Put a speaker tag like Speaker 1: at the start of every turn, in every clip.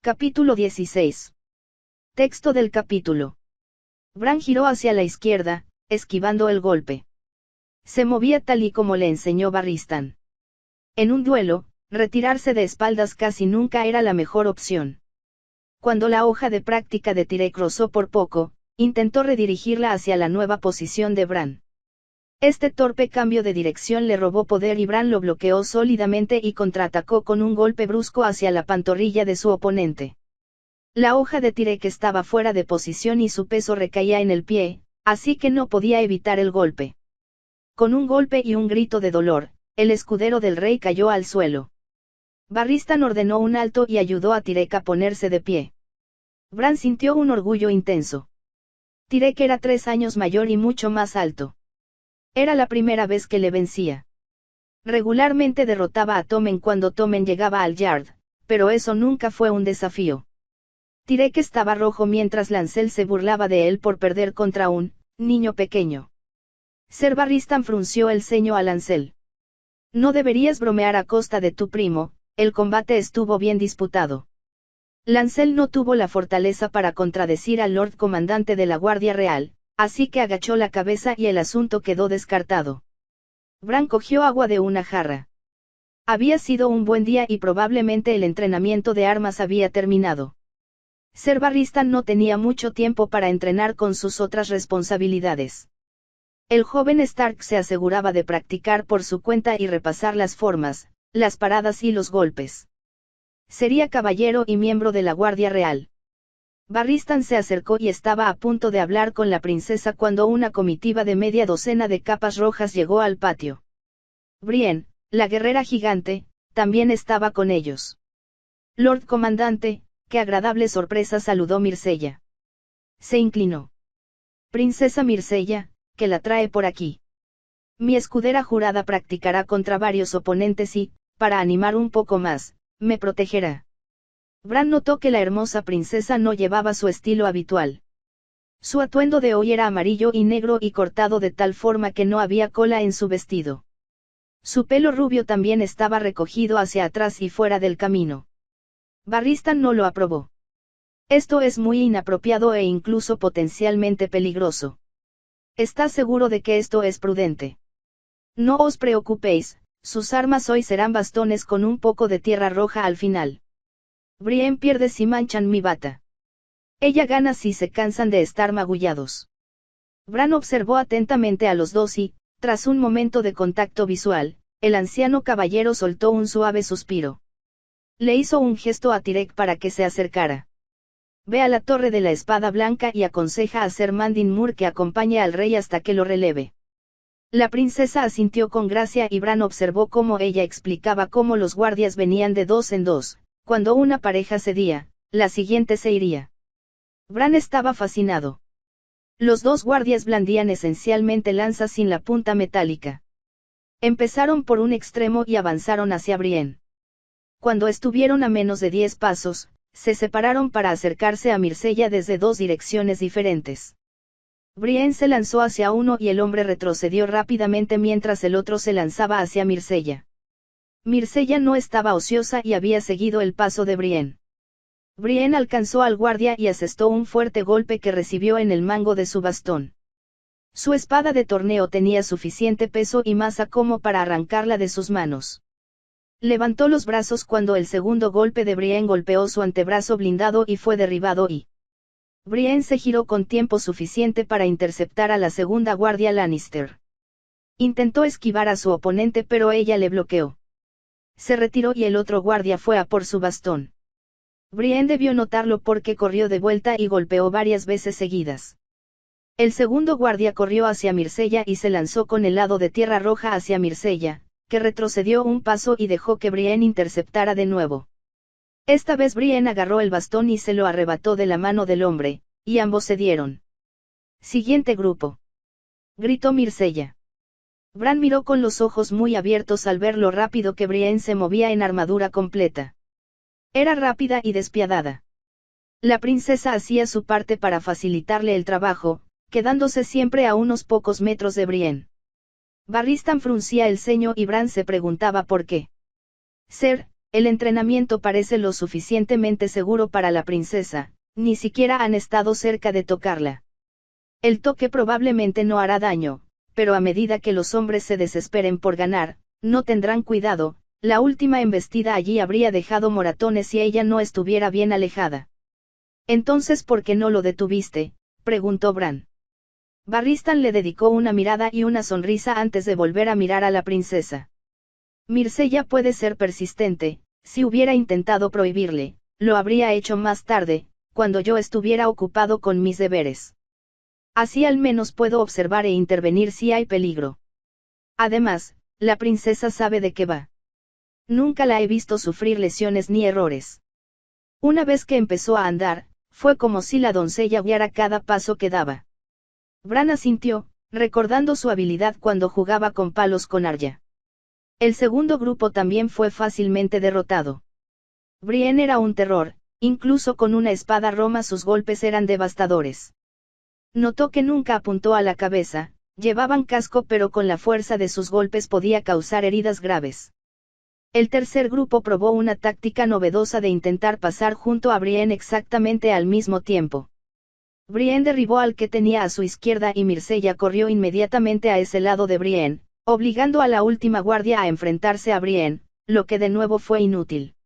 Speaker 1: Capítulo 16. Texto del capítulo. Bran giró hacia la izquierda, esquivando el golpe. Se movía tal y como le enseñó Barristan. En un duelo, retirarse de espaldas casi nunca era la mejor opción. Cuando la hoja de práctica de Tyrek rozó por poco, intentó redirigirla hacia la nueva posición de Bran. Este torpe cambio de dirección le robó poder y Bran lo bloqueó sólidamente y contraatacó con un golpe brusco hacia la pantorrilla de su oponente. La hoja de Tyrek estaba fuera de posición y su peso recaía en el pie, así que no podía evitar el golpe. Con un golpe y un grito de dolor, el escudero del rey cayó al suelo. Barristan ordenó un alto y ayudó a Tyrek a ponerse de pie. Bran sintió un orgullo intenso. Tyrek era 3 años mayor y mucho más alto. Era la primera vez que le vencía. Regularmente derrotaba a Tommen cuando Tommen llegaba al yard, pero eso nunca fue un desafío. Tyrek estaba rojo mientras Lancel se burlaba de él por perder contra un niño pequeño. Ser Barristan frunció el ceño a Lancel. No deberías bromear a costa de tu primo, el combate estuvo bien disputado. Lancel no tuvo la fortaleza para contradecir al Lord Comandante de la Guardia Real, así que agachó la cabeza y el asunto quedó descartado. Bran cogió agua de una jarra. Había sido un buen día y probablemente el entrenamiento de armas había terminado. Ser Barristan no tenía mucho tiempo para entrenar con sus otras responsabilidades. El joven Stark se aseguraba de practicar por su cuenta y repasar las formas, las paradas y los golpes. Sería caballero y miembro de la Guardia Real. Barristan se acercó y estaba a punto de hablar con la princesa cuando una comitiva de media docena de capas rojas llegó al patio. Brienne, la guerrera gigante, también estaba con ellos. Lord Comandante, qué agradable sorpresa, saludó Myrcella. Se inclinó. Princesa Myrcella, ¿qué la trae por aquí? Mi escudera jurada practicará contra varios oponentes y, para animar un poco más, me protegerá. Bran notó que la hermosa princesa no llevaba su estilo habitual. Su atuendo de hoy era amarillo y negro y cortado de tal forma que no había cola en su vestido. Su pelo rubio también estaba recogido hacia atrás y fuera del camino. Barristan no lo aprobó. Esto es muy inapropiado e incluso potencialmente peligroso. ¿Estás seguro de que esto es prudente? No os preocupéis, sus armas hoy serán bastones con un poco de tierra roja al final. Brienne pierde si manchan mi bata. Ella gana si se cansan de estar magullados. Bran observó atentamente a los dos y, tras un momento de contacto visual, el anciano caballero soltó un suave suspiro. Le hizo un gesto a Tyrek para que se acercara. Ve a la torre de la espada blanca y aconseja a Ser Mandin Moore que acompañe al rey hasta que lo releve. La princesa asintió con gracia y Bran observó cómo ella explicaba cómo los guardias venían de 2 en 2, cuando una pareja cedía, la siguiente se iría. Bran estaba fascinado. Los 2 guardias blandían esencialmente lanzas sin la punta metálica. Empezaron por un extremo y avanzaron hacia Brienne. Cuando estuvieron a menos de 10 pasos, se separaron para acercarse a Myrcella desde 2 direcciones diferentes. Brienne se lanzó hacia uno y el hombre retrocedió rápidamente mientras el otro se lanzaba hacia Myrcella. Myrcella no estaba ociosa y había seguido el paso de Brienne. Brienne alcanzó al guardia y asestó un fuerte golpe que recibió en el mango de su bastón. Su espada de torneo tenía suficiente peso y masa como para arrancarla de sus manos. Levantó los brazos cuando el segundo golpe de Brienne golpeó su antebrazo blindado y fue derribado y Brienne se giró con tiempo suficiente para interceptar a la segunda guardia Lannister. Intentó esquivar a su oponente pero ella le bloqueó. Se retiró y el otro guardia fue a por su bastón. Brienne debió notarlo porque corrió de vuelta y golpeó varias veces seguidas. El segundo guardia corrió hacia Myrcella y se lanzó con el lado de tierra roja hacia Myrcella, que retrocedió un paso y dejó que Brienne interceptara de nuevo. Esta vez Brienne agarró el bastón y se lo arrebató de la mano del hombre, y ambos cedieron. Siguiente grupo. Gritó Myrcella. Bran miró con los ojos muy abiertos al ver lo rápido que Brienne se movía en armadura completa. Era rápida y despiadada. La princesa hacía su parte para facilitarle el trabajo, quedándose siempre a unos pocos metros de Brienne. Barristan fruncía el ceño y Bran se preguntaba por qué. Ser, el entrenamiento parece lo suficientemente seguro para la princesa, ni siquiera han estado cerca de tocarla. El toque probablemente no hará daño, pero a medida que los hombres se desesperen por ganar, no tendrán cuidado, la última embestida allí habría dejado moratones si ella no estuviera bien alejada. Entonces, ¿por qué no lo detuviste?, preguntó Bran. Barristan le dedicó una mirada y una sonrisa antes de volver a mirar a la princesa. Myrcella puede ser persistente, si hubiera intentado prohibirle, lo habría hecho más tarde, cuando yo estuviera ocupado con mis deberes. Así al menos puedo observar e intervenir si hay peligro. Además, la princesa sabe de qué va. Nunca la he visto sufrir lesiones ni errores. Una vez que empezó a andar, fue como si la doncella guiara cada paso que daba. Bran asintió, recordando su habilidad cuando jugaba con palos con Arya. El segundo grupo también fue fácilmente derrotado. Brienne era un terror, incluso con una espada roma sus golpes eran devastadores. Notó que nunca apuntó a la cabeza, llevaban casco pero con la fuerza de sus golpes podía causar heridas graves. El tercer grupo probó una táctica novedosa de intentar pasar junto a Brienne exactamente al mismo tiempo. Brienne derribó al que tenía a su izquierda y Myrcella corrió inmediatamente a ese lado de Brienne, obligando a la última guardia a enfrentarse a Brienne, lo que de nuevo fue inútil.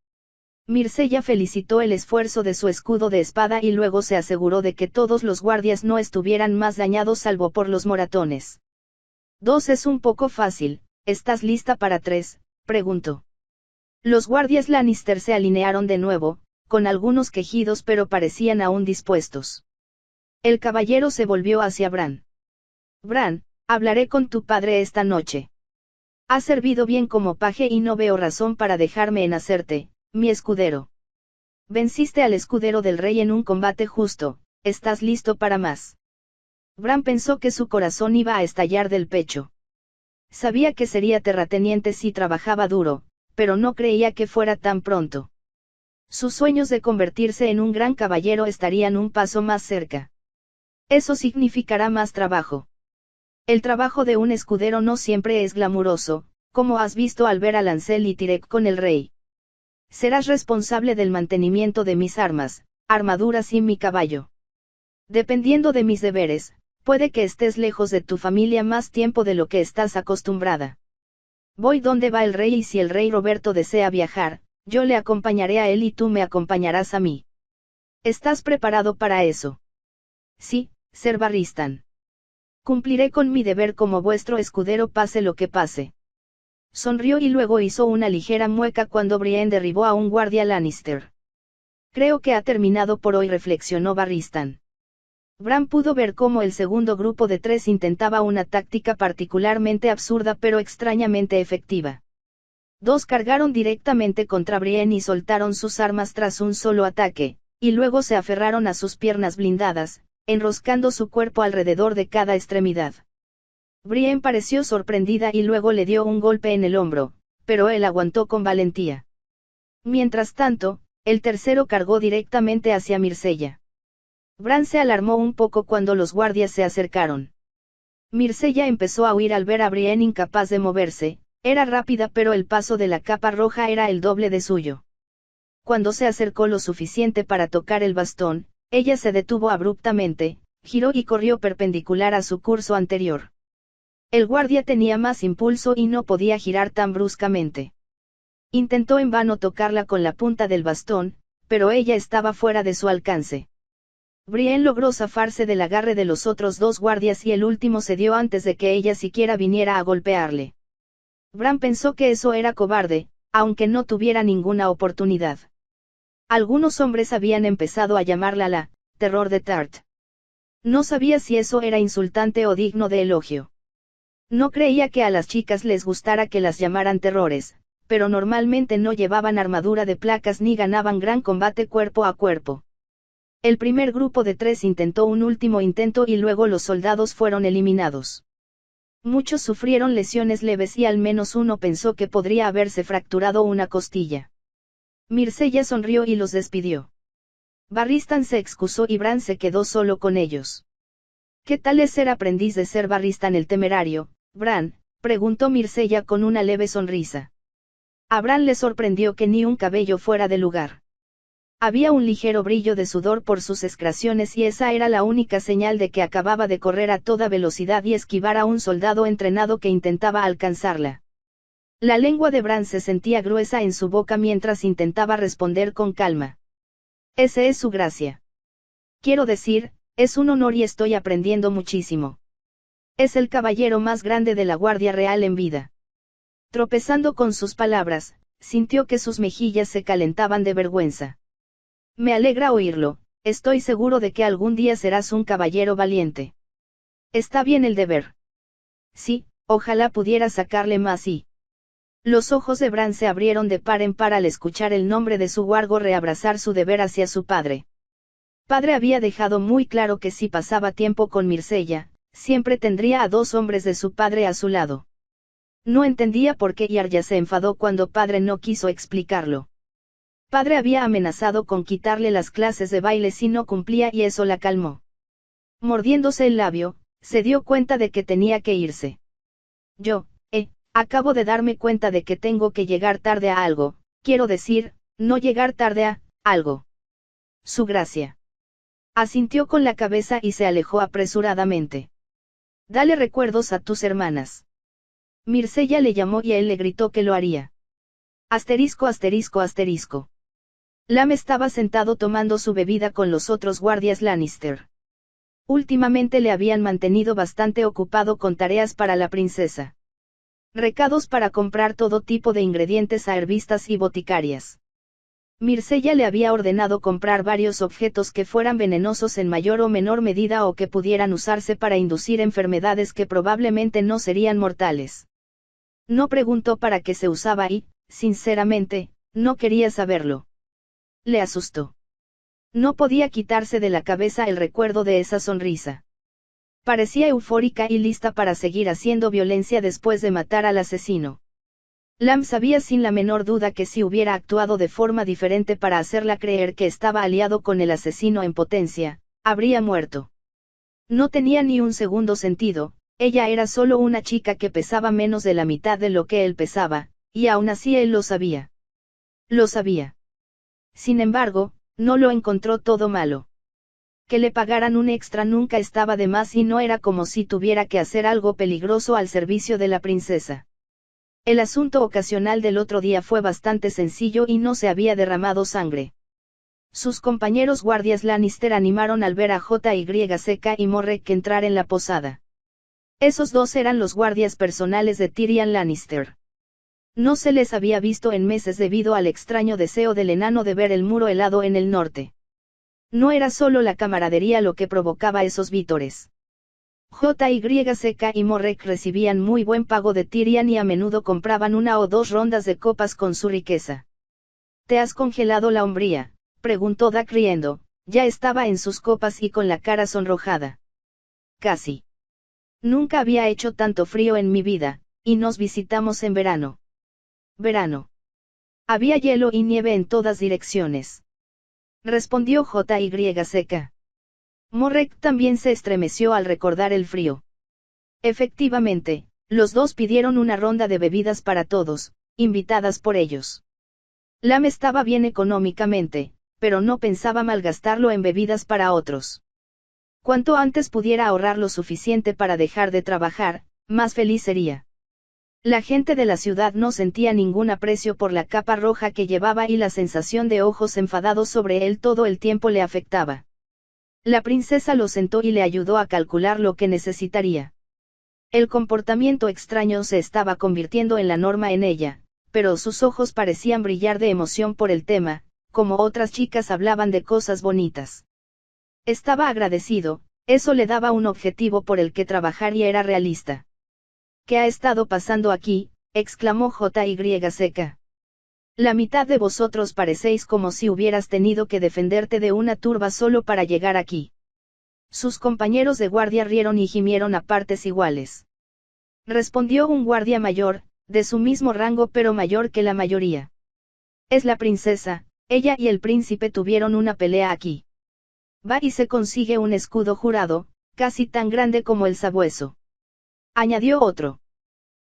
Speaker 1: Myrcella felicitó el esfuerzo de su escudo de espada y luego se aseguró de que todos los guardias no estuvieran más dañados salvo por los moratones. 2 es un poco fácil, ¿estás lista para 3?, preguntó. Los guardias Lannister se alinearon de nuevo, con algunos quejidos pero parecían aún dispuestos. El caballero se volvió hacia Bran. Bran, hablaré con tu padre esta noche. Has servido bien como paje y no veo razón para dejarme en hacerte, mi escudero. Venciste al escudero del rey en un combate justo, ¿estás listo para más? Bran pensó que su corazón iba a estallar del pecho. Sabía que sería terrateniente si trabajaba duro, pero no creía que fuera tan pronto. Sus sueños de convertirse en un gran caballero estarían un paso más cerca. Eso significará más trabajo. El trabajo de un escudero no siempre es glamuroso, como has visto al ver a Lancel y Tyrek con el rey. Serás responsable del mantenimiento de mis armas, armaduras y mi caballo. Dependiendo de mis deberes, puede que estés lejos de tu familia más tiempo de lo que estás acostumbrada. Voy donde va el rey y si el rey Roberto desea viajar, yo le acompañaré a él y tú me acompañarás a mí. ¿Estás preparado para eso? Sí, Ser Barristan. Cumpliré con mi deber como vuestro escudero pase lo que pase. Sonrió y luego hizo una ligera mueca cuando Brienne derribó a un guardia Lannister. Creo que ha terminado por hoy, reflexionó Barristan. Bran pudo ver cómo el segundo grupo de 3 intentaba una táctica particularmente absurda pero extrañamente efectiva. 2 cargaron directamente contra Brienne y soltaron sus armas tras un solo ataque, y luego se aferraron a sus piernas blindadas, enroscando su cuerpo alrededor de cada extremidad. Brienne pareció sorprendida y luego le dio un golpe en el hombro, pero él aguantó con valentía. Mientras tanto, el tercero cargó directamente hacia Myrcella. Bran se alarmó un poco cuando los guardias se acercaron. Myrcella empezó a huir al ver a Brienne incapaz de moverse, era rápida pero el paso de la capa roja era el doble de suyo. Cuando se acercó lo suficiente para tocar el bastón, ella se detuvo abruptamente, giró y corrió perpendicular a su curso anterior. El guardia tenía más impulso y no podía girar tan bruscamente. Intentó en vano tocarla con la punta del bastón, pero ella estaba fuera de su alcance. Brienne logró zafarse del agarre de los otros 2 guardias y el último cedió antes de que ella siquiera viniera a golpearle. Bran pensó que eso era cobarde, aunque no tuviera ninguna oportunidad. Algunos hombres habían empezado a llamarla la terror de Tart. No sabía si eso era insultante o digno de elogio. No creía que a las chicas les gustara que las llamaran terrores, pero normalmente no llevaban armadura de placas ni ganaban gran combate cuerpo a cuerpo. El primer grupo de 3 intentó un último intento y luego los soldados fueron eliminados. Muchos sufrieron lesiones leves y al menos uno pensó que podría haberse fracturado una costilla. Myrcella sonrió y los despidió. Barristan se excusó y Bran se quedó solo con ellos. ¿Qué tal es ser aprendiz de Ser Barristan el Temerario, Bran?, preguntó Myrcella con una leve sonrisa. A Bran le sorprendió que ni un cabello fuera de lugar. Había un ligero brillo de sudor por sus excreciones y esa era la única señal de que acababa de correr a toda velocidad y esquivar a un soldado entrenado que intentaba alcanzarla. La lengua de Bran se sentía gruesa en su boca mientras intentaba responder con calma. Ese es su gracia. Quiero decir, es un honor y estoy aprendiendo muchísimo. Es el caballero más grande de la Guardia Real en vida. Tropezando con sus palabras, sintió que sus mejillas se calentaban de vergüenza. Me alegra oírlo, estoy seguro de que algún día serás un caballero valiente. Está bien el deber. Sí, ojalá pudiera sacarle más y... Los ojos de Bran se abrieron de par en par al escuchar el nombre de su wargo reabrazar su deber hacia su padre. Padre había dejado muy claro que si pasaba tiempo con Myrcella, siempre tendría a 2 hombres de su padre a su lado. No entendía por qué Yarya se enfadó cuando padre no quiso explicarlo. Padre había amenazado con quitarle las clases de baile si no cumplía y eso la calmó. Mordiéndose el labio, se dio cuenta de que tenía que irse. Acabo de darme cuenta de que tengo que llegar tarde a algo, quiero decir, no llegar tarde a algo. Su gracia. Asintió con la cabeza y se alejó apresuradamente. Dale recuerdos a tus hermanas. Myrcella le llamó y él le gritó que lo haría. Asterisco asterisco asterisco. Lam estaba sentado tomando su bebida con los otros guardias Lannister. Últimamente le habían mantenido bastante ocupado con tareas para la princesa. Recados para comprar todo tipo de ingredientes a herbistas y boticarias. Myrcella le había ordenado comprar varios objetos que fueran venenosos en mayor o menor medida o que pudieran usarse para inducir enfermedades que probablemente no serían mortales. No preguntó para qué se usaba y, sinceramente, no quería saberlo. Le asustó. No podía quitarse de la cabeza el recuerdo de esa sonrisa. Parecía eufórica y lista para seguir haciendo violencia después de matar al asesino. Lam sabía sin la menor duda que si hubiera actuado de forma diferente para hacerla creer que estaba aliado con el asesino en potencia, habría muerto. No tenía ni un segundo sentido, ella era solo una chica que pesaba menos de la mitad de lo que él pesaba, y aún así él lo sabía. Lo sabía. Sin embargo, no lo encontró todo malo. Que le pagaran un extra nunca estaba de más y no era como si tuviera que hacer algo peligroso al servicio de la princesa. El asunto ocasional del otro día fue bastante sencillo y no se había derramado sangre. Sus compañeros guardias Lannister animaron al ver a JYSK y Morek entrar en la posada. Esos 2 eran los guardias personales de Tyrion Lannister. No se les había visto en meses debido al extraño deseo del enano de ver el muro helado en el norte. No era solo la camaradería lo que provocaba esos vítores. JYSK y Morek recibían muy buen pago de Tyrion y a menudo compraban 1 o 2 rondas de copas con su riqueza. ¿Te has congelado la hombría?, preguntó Dak riendo, ya estaba en sus copas y con la cara sonrojada. Casi. Nunca había hecho tanto frío en mi vida, y nos visitamos en verano. Verano. Había hielo y nieve en todas direcciones. Respondió JYSK. Morek también se estremeció al recordar el frío. Efectivamente, los 2 pidieron una ronda de bebidas para todos, invitadas por ellos. Lam estaba bien económicamente, pero no pensaba malgastarlo en bebidas para otros. Cuanto antes pudiera ahorrar lo suficiente para dejar de trabajar, más feliz sería. La gente de la ciudad no sentía ningún aprecio por la capa roja que llevaba y la sensación de ojos enfadados sobre él todo el tiempo le afectaba. La princesa lo sentó y le ayudó a calcular lo que necesitaría. El comportamiento extraño se estaba convirtiendo en la norma en ella, pero sus ojos parecían brillar de emoción por el tema, como otras chicas hablaban de cosas bonitas. Estaba agradecido, eso le daba un objetivo por el que trabajar y era realista. ¿Qué ha estado pasando aquí?, exclamó JYSK. La mitad de vosotros parecéis como si hubieras tenido que defenderte de una turba solo para llegar aquí. Sus compañeros de guardia rieron y gimieron a partes iguales. Respondió un guardia mayor, de su mismo rango pero mayor que la mayoría. Es la princesa, ella y el príncipe tuvieron una pelea aquí. Va y se consigue un escudo jurado, casi tan grande como el sabueso. Añadió otro.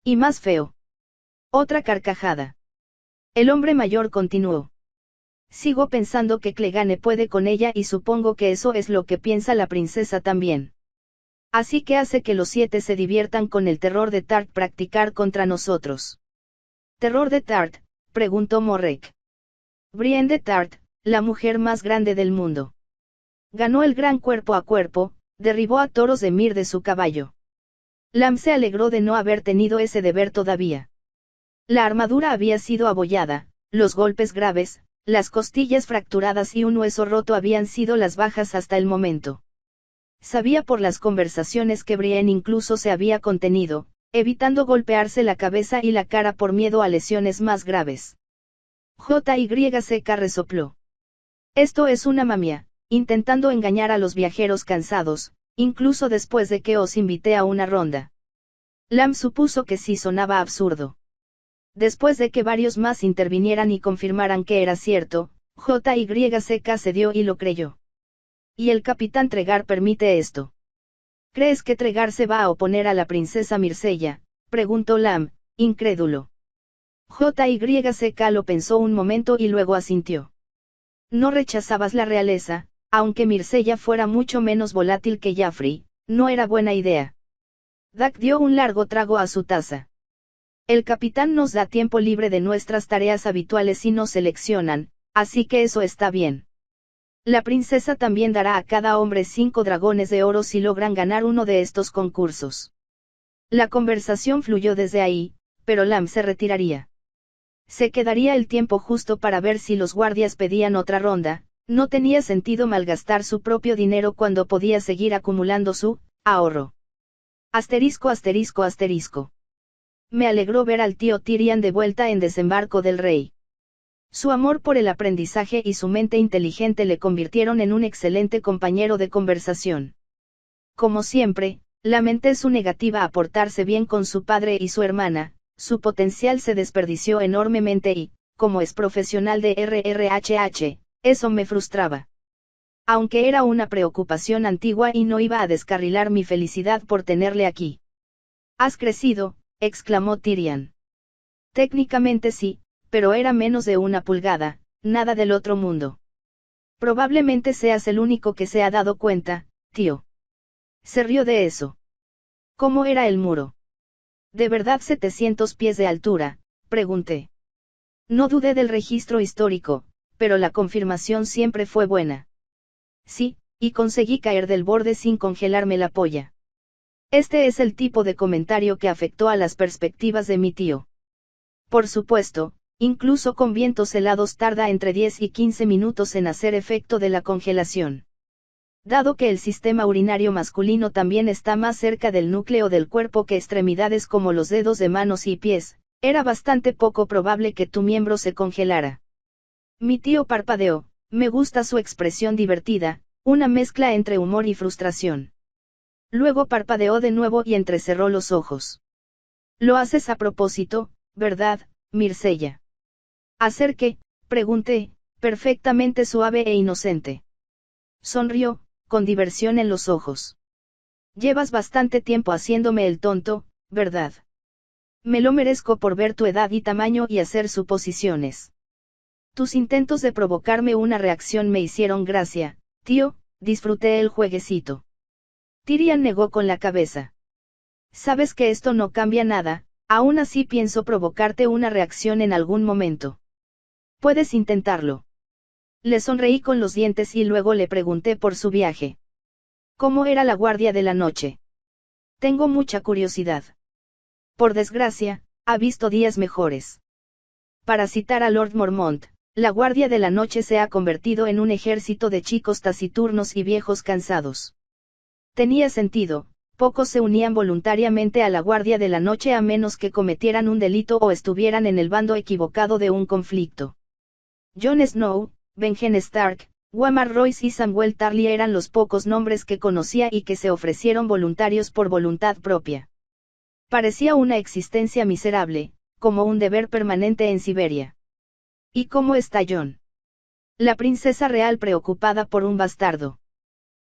Speaker 1: Y más feo. Otra carcajada. El hombre mayor continuó. Sigo pensando que Clegane puede con ella y supongo que eso es lo que piensa la princesa también. Así que hace que los 7 se diviertan con el terror de Tart practicar contra nosotros. ¿Terror de Tart?, preguntó Morrek. Brienne de Tart, la mujer más grande del mundo. Ganó el gran cuerpo a cuerpo, derribó a Toros de Mir de su caballo. Lam se alegró de no haber tenido ese deber todavía. La armadura había sido abollada, los golpes graves, las costillas fracturadas y un hueso roto habían sido las bajas hasta el momento. Sabía por las conversaciones que Brienne incluso se había contenido, evitando golpearse la cabeza y la cara por miedo a lesiones más graves. JYCK resopló. Esto es una mamia, intentando engañar a los viajeros cansados, incluso después de que os invité a una ronda. Lam supuso que sí sonaba absurdo. Después de que varios más intervinieran y confirmaran que era cierto, JYCK cedió y lo creyó. ¿Y el capitán Tregar permite esto? ¿Crees que Tregar se va a oponer a la princesa Myrcella?, preguntó Lam, incrédulo. JYCK lo pensó un momento y luego asintió. No rechazabas la realeza, aunque Myrcella fuera mucho menos volátil que Jaffrey, no era buena idea. Dak dio un largo trago a su taza. El capitán nos da tiempo libre de nuestras tareas habituales y nos seleccionan, así que eso está bien. La princesa también dará a cada hombre 5 dragones de oro si logran ganar uno de estos concursos. La conversación fluyó desde ahí, pero Lam se retiraría. Se quedaría el tiempo justo para ver si los guardias pedían otra ronda, no tenía sentido malgastar su propio dinero cuando podía seguir acumulando su ahorro. Asterisco asterisco asterisco. Me alegró ver al tío Tyrion de vuelta en Desembarco del Rey. Su amor por el aprendizaje y su mente inteligente le convirtieron en un excelente compañero de conversación. Como siempre, lamenté su negativa a portarse bien con su padre y su hermana, su potencial se desperdició enormemente y, como es profesional de RRHH, eso me frustraba. Aunque era una preocupación antigua y no iba a descarrilar mi felicidad por tenerle aquí. «Has crecido», exclamó Tyrion. Técnicamente sí, pero era menos de 1 pulgada, nada del otro mundo. Probablemente seas el único que se ha dado cuenta, tío. Se rió de eso. ¿Cómo era el muro? ¿De verdad 700 pies de altura?, pregunté. No dudé del registro histórico, pero la confirmación siempre fue buena. Sí, y conseguí caer del borde sin congelarme la polla. Este es el tipo de comentario que afectó a las perspectivas de mi tío. Por supuesto, incluso con vientos helados tarda entre 10 y 15 minutos en hacer efecto de la congelación. Dado que el sistema urinario masculino también está más cerca del núcleo del cuerpo que extremidades como los dedos de manos y pies, era bastante poco probable que tu miembro se congelara. Mi tío parpadeó, me gusta su expresión divertida, una mezcla entre humor y frustración. Luego parpadeó de nuevo y entrecerró los ojos. Lo haces a propósito, ¿verdad, Myrcella? ¿Hacer qué?, pregunté, perfectamente suave e inocente. Sonrió, con diversión en los ojos. Llevas bastante tiempo haciéndome el tonto, ¿verdad? Me lo merezco por ver tu edad y tamaño y hacer suposiciones. Tus intentos de provocarme una reacción me hicieron gracia, tío, disfruté el jueguecito. Tyrion negó con la cabeza. Sabes que esto no cambia nada, aún así pienso provocarte una reacción en algún momento. Puedes intentarlo. Le sonreí con los dientes y luego le pregunté por su viaje. ¿Cómo era la guardia de la noche? Tengo mucha curiosidad. Por desgracia, ha visto días mejores. Para citar a Lord Mormont, la guardia de la noche se ha convertido en un ejército de chicos taciturnos y viejos cansados. Tenía sentido, pocos se unían voluntariamente a la guardia de la noche a menos que cometieran un delito o estuvieran en el bando equivocado de un conflicto. Jon Snow, Benjen Stark, Waymar Royce y Samwell Tarly eran los pocos nombres que conocía y que se ofrecieron voluntarios por voluntad propia. Parecía una existencia miserable, como un deber permanente en Siberia. ¿Y cómo está Jon? La princesa real preocupada por un bastardo.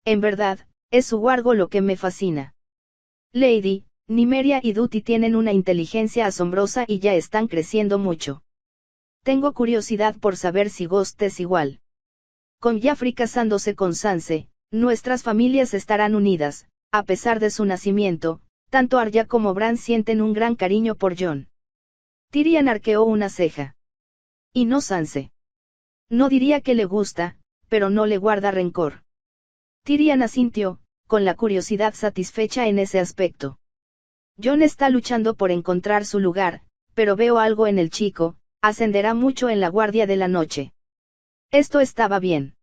Speaker 1: En verdad, es su wargo lo que me fascina. Lady, Nymeria y Duty tienen una inteligencia asombrosa y ya están creciendo mucho. Tengo curiosidad por saber si Ghost es igual. Con Jaffrey casándose con Sansa, nuestras familias estarán unidas, a pesar de su nacimiento, tanto Arya como Bran sienten un gran cariño por Jon. Tyrion arqueó una ceja. Y no Sansa. No diría que le gusta, pero no le guarda rencor. Tyrion asintió, con la curiosidad satisfecha en ese aspecto. Jon está luchando por encontrar su lugar, pero veo algo en el chico, ascenderá mucho en la guardia de la noche. Esto estaba bien.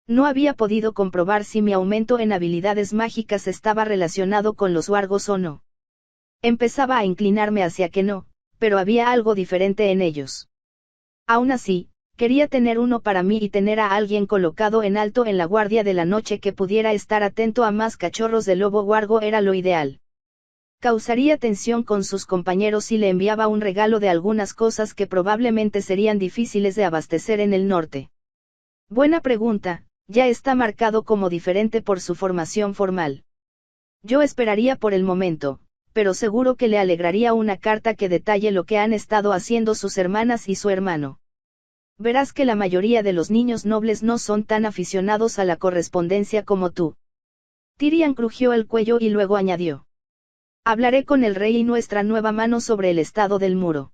Speaker 1: No había podido comprobar si mi aumento en habilidades mágicas estaba relacionado con los wargos o no. Empezaba a inclinarme hacia que no, pero había algo diferente en ellos. Aún así, quería tener uno para mí y tener a alguien colocado en alto en la guardia de la noche que pudiera estar atento a más cachorros de lobo wargo era lo ideal. Causaría tensión con sus compañeros si le enviaba un regalo de algunas cosas que probablemente serían difíciles de abastecer en el norte. Buena pregunta, ya está marcado como diferente por su formación formal. Yo esperaría por el momento, pero seguro que le alegraría una carta que detalle lo que han estado haciendo sus hermanas y su hermano. Verás que la mayoría de los niños nobles no son tan aficionados a la correspondencia como tú. Tyrion crujió el cuello y luego añadió. Hablaré con el rey y nuestra nueva mano sobre el estado del muro.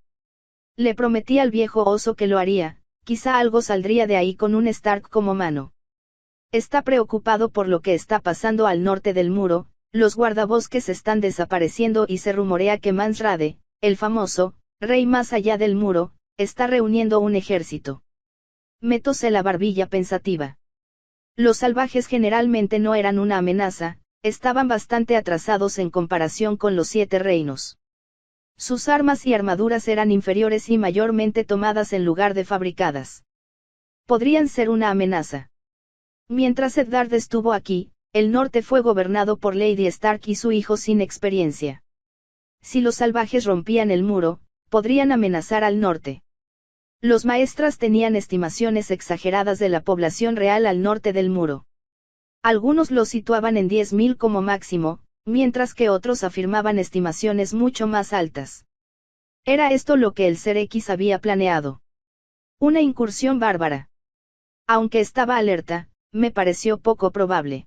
Speaker 1: Le prometí al viejo oso que lo haría, quizá algo saldría de ahí con un Stark como mano. Está preocupado por lo que está pasando al norte del muro, los guardabosques están desapareciendo y se rumorea que Mans Rade, el famoso, rey más allá del muro, está reuniendo un ejército. Me tosé la barbilla pensativa. Los salvajes generalmente no eran una amenaza, estaban bastante atrasados en comparación con los 7 reinos. Sus armas y armaduras eran inferiores y mayormente tomadas en lugar de fabricadas. Podrían ser una amenaza. Mientras Eddard estuvo aquí, el norte fue gobernado por Lady Stark y su hijo sin experiencia. Si los salvajes rompían el muro, podrían amenazar al norte. Los maestras tenían estimaciones exageradas de la población real al norte del muro. Algunos lo situaban en 10.000 como máximo, mientras que otros afirmaban estimaciones mucho más altas. Era esto lo que el Ser X había planeado. Una incursión bárbara. Aunque estaba alerta, me pareció poco probable.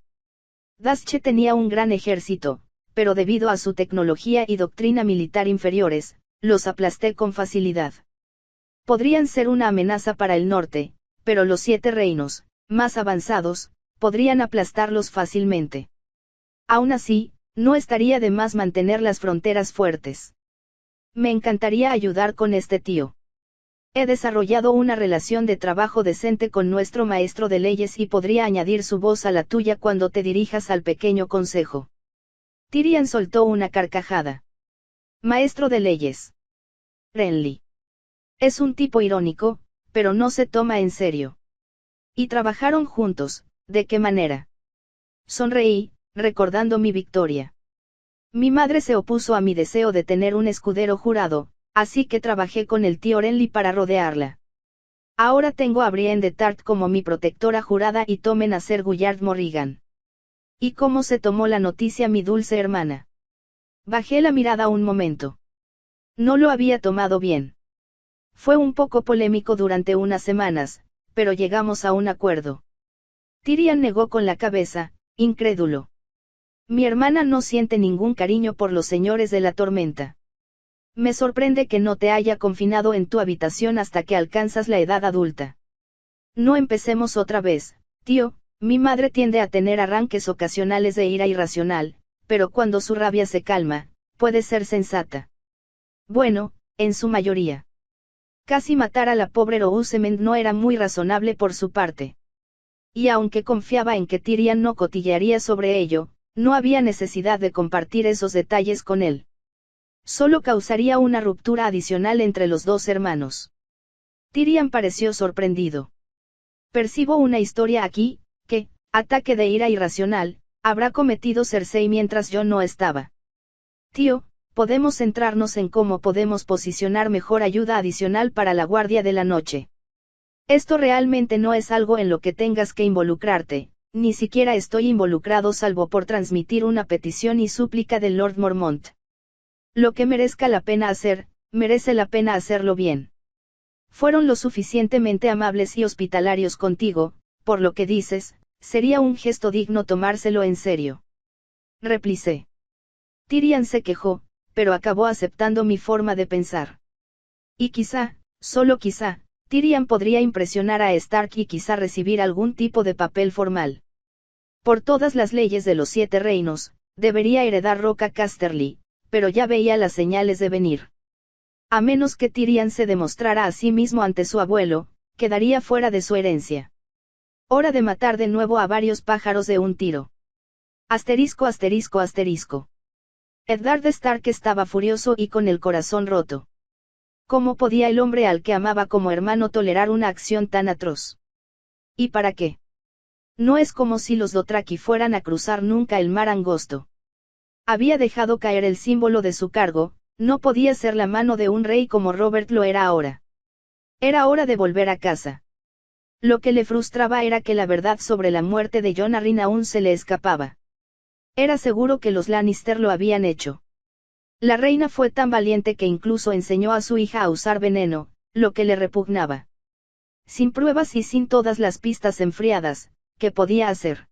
Speaker 1: Dasche tenía un gran ejército, pero debido a su tecnología y doctrina militar inferiores, los aplasté con facilidad. Podrían ser una amenaza para el norte, pero los 7 reinos, más avanzados, podrían aplastarlos fácilmente. Aún así, no estaría de más mantener las fronteras fuertes. Me encantaría ayudar con este tío. He desarrollado una relación de trabajo decente con nuestro maestro de leyes y podría añadir su voz a la tuya cuando te dirijas al pequeño consejo. Tyrion soltó una carcajada. Maestro de leyes. Renly. Es un tipo irónico, pero no se toma en serio. Y trabajaron juntos, ¿de qué manera? Sonreí, recordando mi victoria. Mi madre se opuso a mi deseo de tener un escudero jurado, así que trabajé con el tío Renly para rodearla. Ahora tengo a Brienne de Tart como mi protectora jurada y tomen a Ser Gullard Morrigan. ¿Y cómo se tomó la noticia mi dulce hermana? Bajé la mirada un momento. No lo había tomado bien. Fue un poco polémico durante unas semanas, pero llegamos a un acuerdo. Tyrion negó con la cabeza, incrédulo. Mi hermana no siente ningún cariño por los señores de la tormenta. Me sorprende que no te haya confinado en tu habitación hasta que alcanzas la edad adulta. No empecemos otra vez, tío, mi madre tiende a tener arranques ocasionales de ira irracional, pero cuando su rabia se calma, puede ser sensata. Bueno, en su mayoría. Casi matar a la pobre Roosevelt no era muy razonable por su parte. Y aunque confiaba en que Tyrion no cotillearía sobre ello, no había necesidad de compartir esos detalles con él. Solo causaría una ruptura adicional entre los 2 hermanos. Tyrion pareció sorprendido. Percibo una historia aquí, que, ataque de ira irracional, habrá cometido Cersei mientras yo no estaba. Tío, podemos centrarnos en cómo podemos posicionar mejor ayuda adicional para la Guardia de la Noche. Esto realmente no es algo en lo que tengas que involucrarte, ni siquiera estoy involucrado salvo por transmitir una petición y súplica del Lord Mormont. Lo que merezca la pena hacer, merece la pena hacerlo bien. Fueron lo suficientemente amables y hospitalarios contigo, por lo que dices, sería un gesto digno tomárselo en serio. Replicé. Tyrion se quejó, pero acabó aceptando mi forma de pensar. Y quizá, solo quizá, Tyrion podría impresionar a Stark y quizá recibir algún tipo de papel formal. Por todas las leyes de los 7 reinos, debería heredar Roca Casterly, pero ya veía las señales de venir. A menos que Tyrion se demostrara a sí mismo ante su abuelo, quedaría fuera de su herencia. Hora de matar de nuevo a varios pájaros de un tiro. Asterisco asterisco asterisco. Eddard Stark estaba furioso y con el corazón roto. ¿Cómo podía el hombre al que amaba como hermano tolerar una acción tan atroz? ¿Y para qué? No es como si los Dothraki fueran a cruzar nunca el mar angosto. Había dejado caer el símbolo de su cargo, no podía ser la mano de un rey como Robert lo era ahora. Era hora de volver a casa. Lo que le frustraba era que la verdad sobre la muerte de Jon Arryn aún se le escapaba. Era seguro que los Lannister lo habían hecho. La reina fue tan valiente que incluso enseñó a su hija a usar veneno, lo que le repugnaba. Sin pruebas y sin todas las pistas enfriadas, ¿qué podía hacer?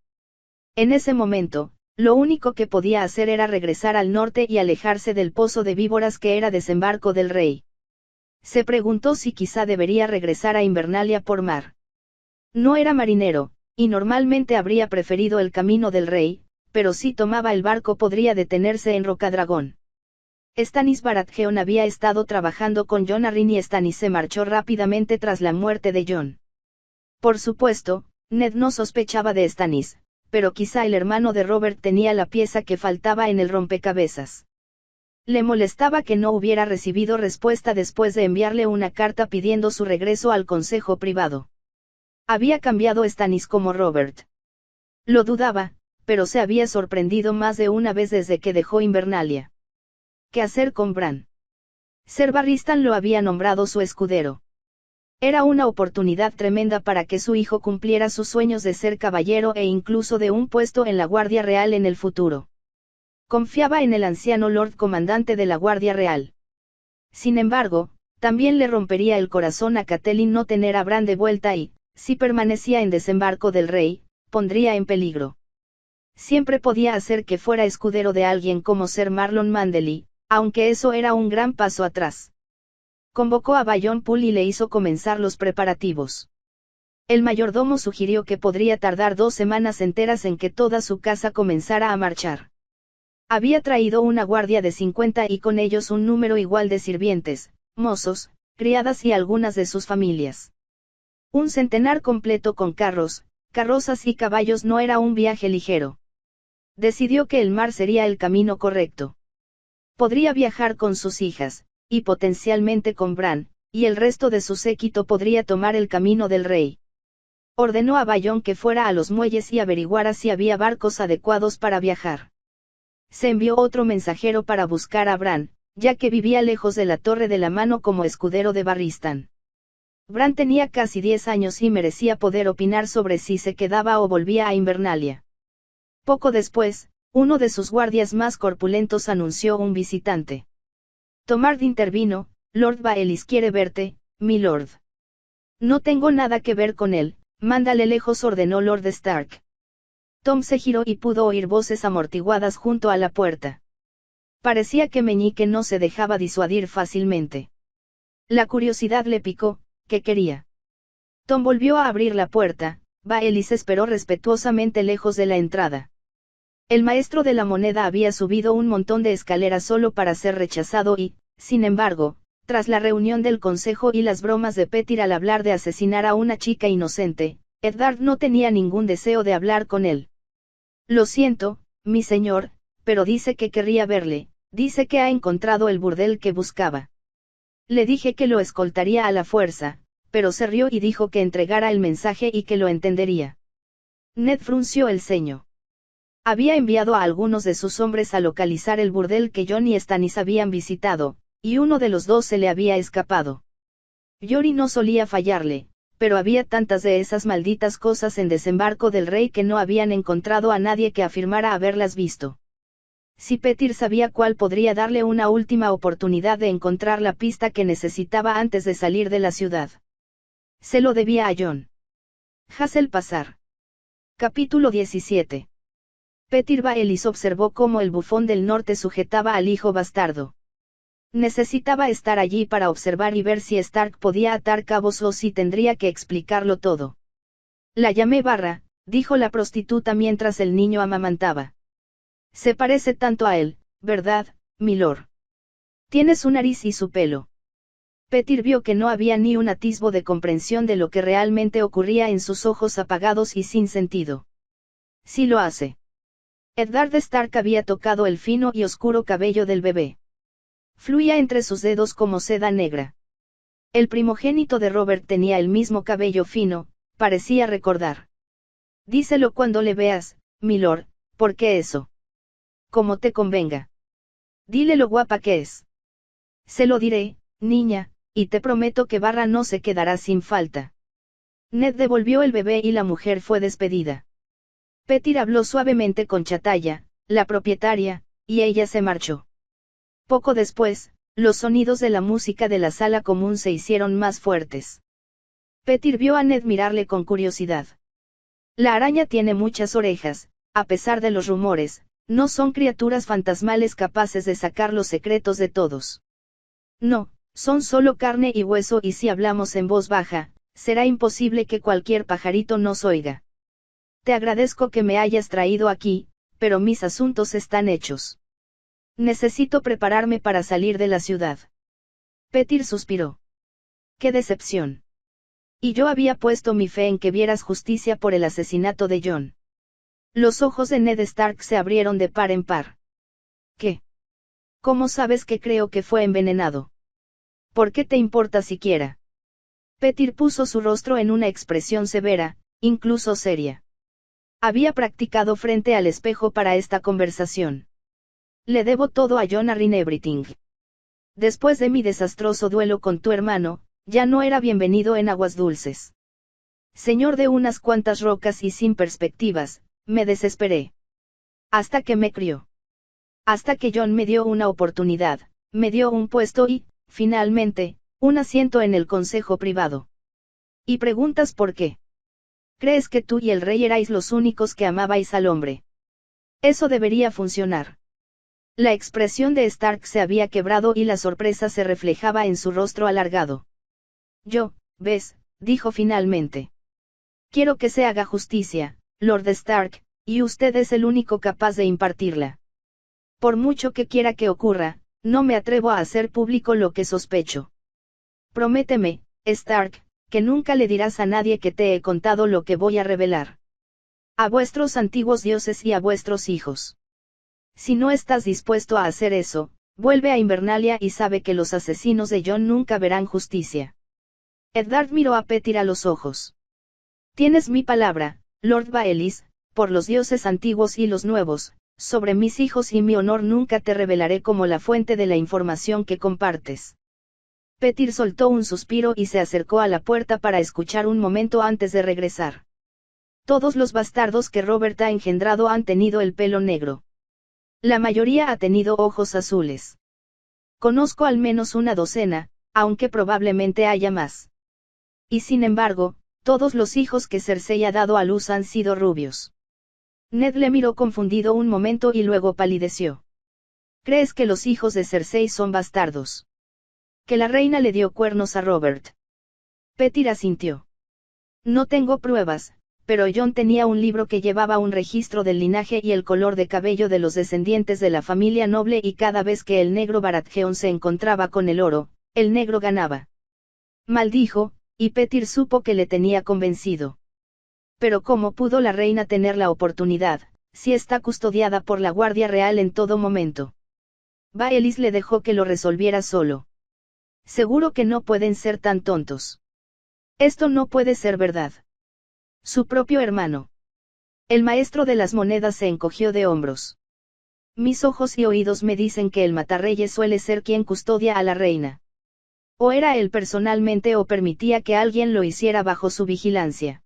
Speaker 1: En ese momento, lo único que podía hacer era regresar al norte y alejarse del pozo de víboras que era desembarco del rey. Se preguntó si quizá debería regresar a Invernalia por mar. No era marinero, y normalmente habría preferido el camino del rey, pero si tomaba el barco podría detenerse en Rocadragón. Stannis Baratheon había estado trabajando con Jon Arryn y Stannis se marchó rápidamente tras la muerte de Jon. Por supuesto, Ned no sospechaba de Stannis, pero quizá el hermano de Robert tenía la pieza que faltaba en el rompecabezas. Le molestaba que no hubiera recibido respuesta después de enviarle una carta pidiendo su regreso al consejo privado. ¿Había cambiado Stannis como Robert? Lo dudaba, pero se había sorprendido más de una vez desde que dejó Invernalia. ¿Qué hacer con Bran? Ser Barristan lo había nombrado su escudero. Era una oportunidad tremenda para que su hijo cumpliera sus sueños de ser caballero e incluso de un puesto en la Guardia Real en el futuro. Confiaba en el anciano Lord Comandante de la Guardia Real. Sin embargo, también le rompería el corazón a Catelyn no tener a Bran de vuelta y, si permanecía en desembarco del rey, pondría en peligro. Siempre podía hacer que fuera escudero de alguien como Ser Marlon Manderly, aunque eso era un gran paso atrás. Convocó a Bayón Poole y le hizo comenzar los preparativos. El mayordomo sugirió que podría tardar 2 semanas enteras en que toda su casa comenzara a marchar. Había traído una guardia de 50 y con ellos un número igual de sirvientes, mozos, criadas y algunas de sus familias. Un centenar completo con carros, carrozas y caballos no era un viaje ligero. Decidió que el mar sería el camino correcto. Podría viajar con sus hijas, y potencialmente con Bran, y el resto de su séquito podría tomar el camino del rey. Ordenó a Bayón que fuera a los muelles y averiguara si había barcos adecuados para viajar. Se envió otro mensajero para buscar a Bran, ya que vivía lejos de la Torre de la Mano como escudero de Barristan. Bran tenía casi 10 años y merecía poder opinar sobre si se quedaba o volvía a Invernalia. Poco después, uno de sus guardias más corpulentos anunció un visitante. Tomard intervino: Lord Baelys quiere verte, mi lord. No tengo nada que ver con él, mándale lejos, ordenó Lord Stark. Tom se giró y pudo oír voces amortiguadas junto a la puerta. Parecía que Meñique no se dejaba disuadir fácilmente. La curiosidad le picó. ¿Qué quería? Tom volvió a abrir la puerta. Baelys esperó respetuosamente lejos de la entrada. El maestro de la moneda había subido un montón de escaleras solo para ser rechazado y, sin embargo, tras la reunión del consejo y las bromas de Petyr al hablar de asesinar a una chica inocente, Eddard no tenía ningún deseo de hablar con él. Lo siento, mi señor, pero dice que querría verle, dice que ha encontrado el burdel que buscaba. Le dije que lo escoltaría a la fuerza, pero se rió y dijo que entregara el mensaje y que lo entendería. Ned frunció el ceño. Había enviado a algunos de sus hombres a localizar el burdel que Jon y Stannis habían visitado, y uno de los dos se le había escapado. Jory no solía fallarle, pero había tantas de esas malditas cosas en desembarco del rey que no habían encontrado a nadie que afirmara haberlas visto. Si Petyr sabía cuál podría darle una última oportunidad de encontrar la pista que necesitaba antes de salir de la ciudad. Se lo debía a Jon. Hazel pasar. Capítulo 17. Petyr Baelís observó cómo el bufón del norte sujetaba al hijo bastardo. Necesitaba estar allí para observar y ver si Stark podía atar cabos o si tendría que explicarlo todo. La llamé Barra, dijo la prostituta mientras el niño amamantaba. Se parece tanto a él, ¿verdad, milord? Tiene su nariz y su pelo. Petyr vio que no había ni un atisbo de comprensión de lo que realmente ocurría en sus ojos apagados y sin sentido. Sí lo hace. Eddard Stark había tocado el fino y oscuro cabello del bebé. Fluía entre sus dedos como seda negra. El primogénito de Robert tenía el mismo cabello fino, parecía recordar. Díselo cuando le veas, milord, porque eso. Como te convenga. Dile lo guapa que es. Se lo diré, niña, y te prometo que Barra no se quedará sin falta. Ned devolvió el bebé y la mujer fue despedida. Petyr habló suavemente con Chataya, la propietaria, y ella se marchó. Poco después, los sonidos de la música de la sala común se hicieron más fuertes. Petyr vio a Ned mirarle con curiosidad. La araña tiene muchas orejas, a pesar de los rumores, no son criaturas fantasmales capaces de sacar los secretos de todos. No, son solo carne y hueso y si hablamos en voz baja, será imposible que cualquier pajarito nos oiga. Te agradezco que me hayas traído aquí, pero mis asuntos están hechos. Necesito prepararme para salir de la ciudad. Petyr suspiró. ¡Qué decepción! Y yo había puesto mi fe en que vieras justicia por el asesinato de Jon. Los ojos de Ned Stark se abrieron de par en par. ¿Qué? ¿Cómo sabes que creo que fue envenenado? ¿Por qué te importa siquiera? Petyr puso su rostro en una expresión severa, incluso seria. Había practicado frente al espejo para esta conversación. Le debo todo a Jon Arryn Everything. Después de mi desastroso duelo con tu hermano, ya no era bienvenido en Aguas Dulces. Señor de unas cuantas rocas y sin perspectivas, me desesperé. Hasta que me crió. Hasta que Jon me dio una oportunidad, me dio un puesto y, finalmente, un asiento en el consejo privado. ¿Y preguntas por qué? ¿Crees que tú y el rey erais los únicos que amabais al hombre? Eso debería funcionar. La expresión de Stark se había quebrado y la sorpresa se reflejaba en su rostro alargado. Yo, ves, dijo finalmente. Quiero que se haga justicia, Lord Stark, y usted es el único capaz de impartirla. Por mucho que quiera que ocurra, no me atrevo a hacer público lo que sospecho. Prométeme, Stark, que nunca le dirás a nadie que te he contado lo que voy a revelar. A vuestros antiguos dioses y a vuestros hijos. Si no estás dispuesto a hacer eso, vuelve a Invernalia y sabe que los asesinos de Jon nunca verán justicia. Eddard miró a Petyr a los ojos. Tienes mi palabra, Lord Baelís, por los dioses antiguos y los nuevos, sobre mis hijos y mi honor nunca te revelaré como la fuente de la información que compartes. Petyr soltó un suspiro y se acercó a la puerta para escuchar un momento antes de regresar. Todos los bastardos que Robert ha engendrado han tenido el pelo negro. La mayoría ha tenido ojos azules. Conozco al menos una docena, aunque probablemente haya más. Y sin embargo, todos los hijos que Cersei ha dado a luz han sido rubios. Ned le miró confundido un momento y luego palideció. ¿Crees que los hijos de Cersei son bastardos? Que la reina le dio cuernos a Robert. Petyr asintió. No tengo pruebas, pero Jon tenía un libro que llevaba un registro del linaje y el color de cabello de los descendientes de la familia noble y cada vez que el negro Baratheon se encontraba con el oro, el negro ganaba. Maldijo, y Petyr supo que le tenía convencido. Pero ¿cómo pudo la reina tener la oportunidad, si está custodiada por la Guardia Real en todo momento? Baelís le dejó que lo resolviera solo. Seguro que no pueden ser tan tontos. Esto no puede ser verdad. Su propio hermano. El maestro de las monedas se encogió de hombros. Mis ojos y oídos me dicen que el matarreyes suele ser quien custodia a la reina. O era él personalmente o permitía que alguien lo hiciera bajo su vigilancia.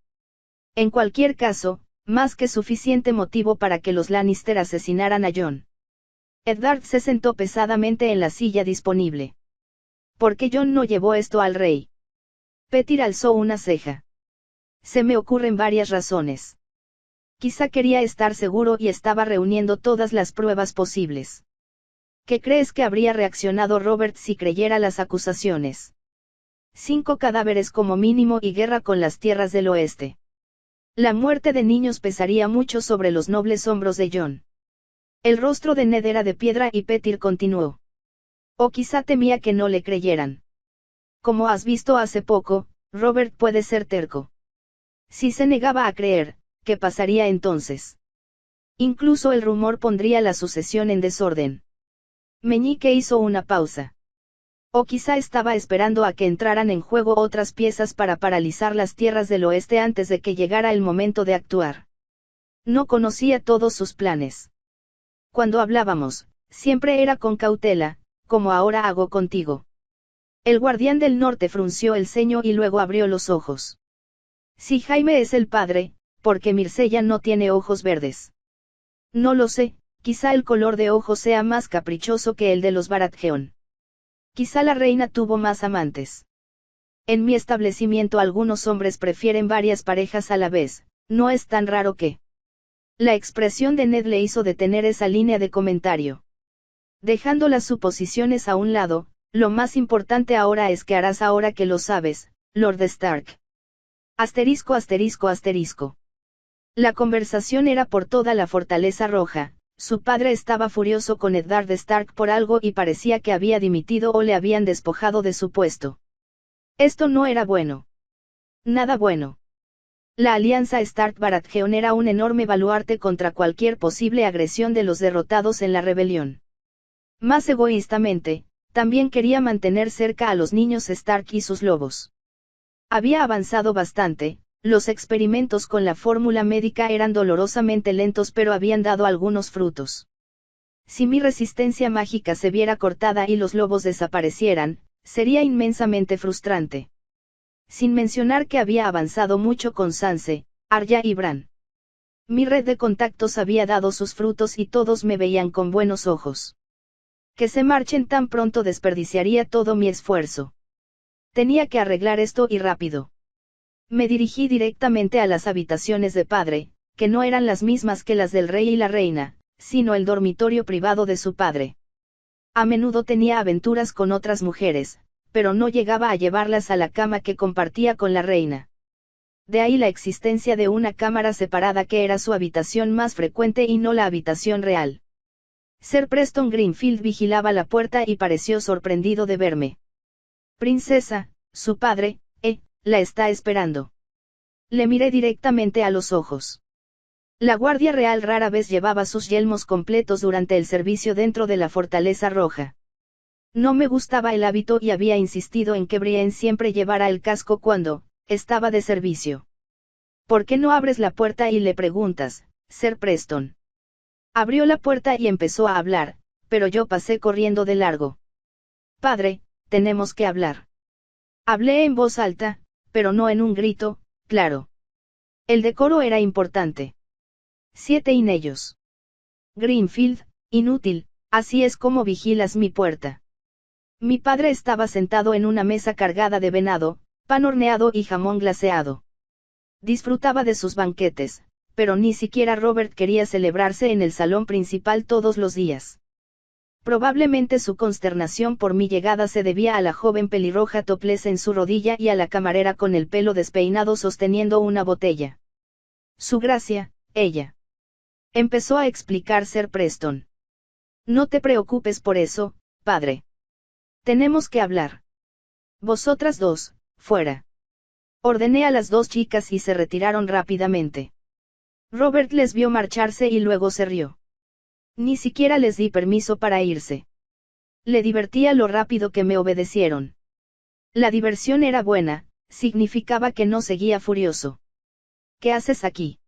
Speaker 1: En cualquier caso, más que suficiente motivo para que los Lannister asesinaran a Jon. Eddard se sentó pesadamente en la silla disponible. ¿Por qué Jon no llevó esto al rey? Petyr alzó una ceja. Se me ocurren varias razones. Quizá quería estar seguro y estaba reuniendo todas las pruebas posibles. ¿Qué crees que habría reaccionado Robert si creyera las acusaciones? 5 cadáveres como mínimo y guerra con las tierras del oeste. La muerte de niños pesaría mucho sobre los nobles hombros de Jon. El rostro de Ned era de piedra y Petyr continuó. O quizá temía que no le creyeran. Como has visto hace poco, Robert puede ser terco. Si se negaba a creer, ¿qué pasaría entonces? Incluso el rumor pondría la sucesión en desorden. Meñique hizo una pausa. O quizá estaba esperando a que entraran en juego otras piezas para paralizar las tierras del oeste antes de que llegara el momento de actuar. No conocía todos sus planes. Cuando hablábamos, siempre era con cautela, como ahora hago contigo. El guardián del norte frunció el ceño y luego abrió los ojos. Si Jaime es el padre, ¿por qué Myrcella no tiene ojos verdes? No lo sé, quizá el color de ojos sea más caprichoso que el de los Baratheon. Quizá la reina tuvo más amantes. En mi establecimiento algunos hombres prefieren varias parejas a la vez, no es tan raro que... La expresión de Ned le hizo detener esa línea de comentario. Dejando las suposiciones a un lado, lo más importante ahora es qué harás ahora que lo sabes, Lord Stark. Asterisco asterisco asterisco. La conversación era por toda la Fortaleza Roja. Su padre estaba furioso con Eddard Stark por algo y parecía que había dimitido o le habían despojado de su puesto. Esto no era bueno. Nada bueno. La alianza Stark-Baratheon era un enorme baluarte contra cualquier posible agresión de los derrotados en la rebelión. Más egoístamente, también quería mantener cerca a los niños Stark y sus lobos. Había avanzado bastante, los experimentos con la fórmula médica eran dolorosamente lentos pero habían dado algunos frutos. Si mi resistencia mágica se viera cortada y los lobos desaparecieran, sería inmensamente frustrante. Sin mencionar que había avanzado mucho con Sansa, Arya y Bran. Mi red de contactos había dado sus frutos y todos me veían con buenos ojos. Que se marchen tan pronto desperdiciaría todo mi esfuerzo. Tenía que arreglar esto y rápido. Me dirigí directamente a las habitaciones de padre, que no eran las mismas que las del rey y la reina, sino el dormitorio privado de su padre. A menudo tenía aventuras con otras mujeres, pero no llegaba a llevarlas a la cama que compartía con la reina. De ahí la existencia de una cámara separada que era su habitación más frecuente y no la habitación real. Sir Preston Greenfield vigilaba la puerta y pareció sorprendido de verme. Princesa, su padre, la está esperando. Le miré directamente a los ojos. La Guardia Real rara vez llevaba sus yelmos completos durante el servicio dentro de la Fortaleza Roja. No me gustaba el hábito y había insistido en que Brienne siempre llevara el casco cuando estaba de servicio. ¿Por qué no abres la puerta y le preguntas, Sir Preston? Abrió la puerta y empezó a hablar, pero yo pasé corriendo de largo. Padre, tenemos que hablar. Hablé en voz alta, pero no en un grito, claro. El decoro era importante. 7 inellos. Greenfield, inútil, así es como vigilas mi puerta. Mi padre estaba sentado en una mesa cargada de venado, pan horneado y jamón glaseado. Disfrutaba de sus banquetes, pero ni siquiera Robert quería celebrarse en el salón principal todos los días. Probablemente su consternación por mi llegada se debía a la joven pelirroja topless en su rodilla y a la camarera con el pelo despeinado sosteniendo una botella. Su gracia, ella. Empezó a explicar Sir Preston. No te preocupes por eso, padre. Tenemos que hablar. Vosotras dos, fuera. Ordené a las 2 chicas y se retiraron rápidamente. Robert les vio marcharse y luego se rió. Ni siquiera les di permiso para irse. Le divertía lo rápido que me obedecieron. La diversión era buena, significaba que no seguía furioso. ¿Qué haces aquí?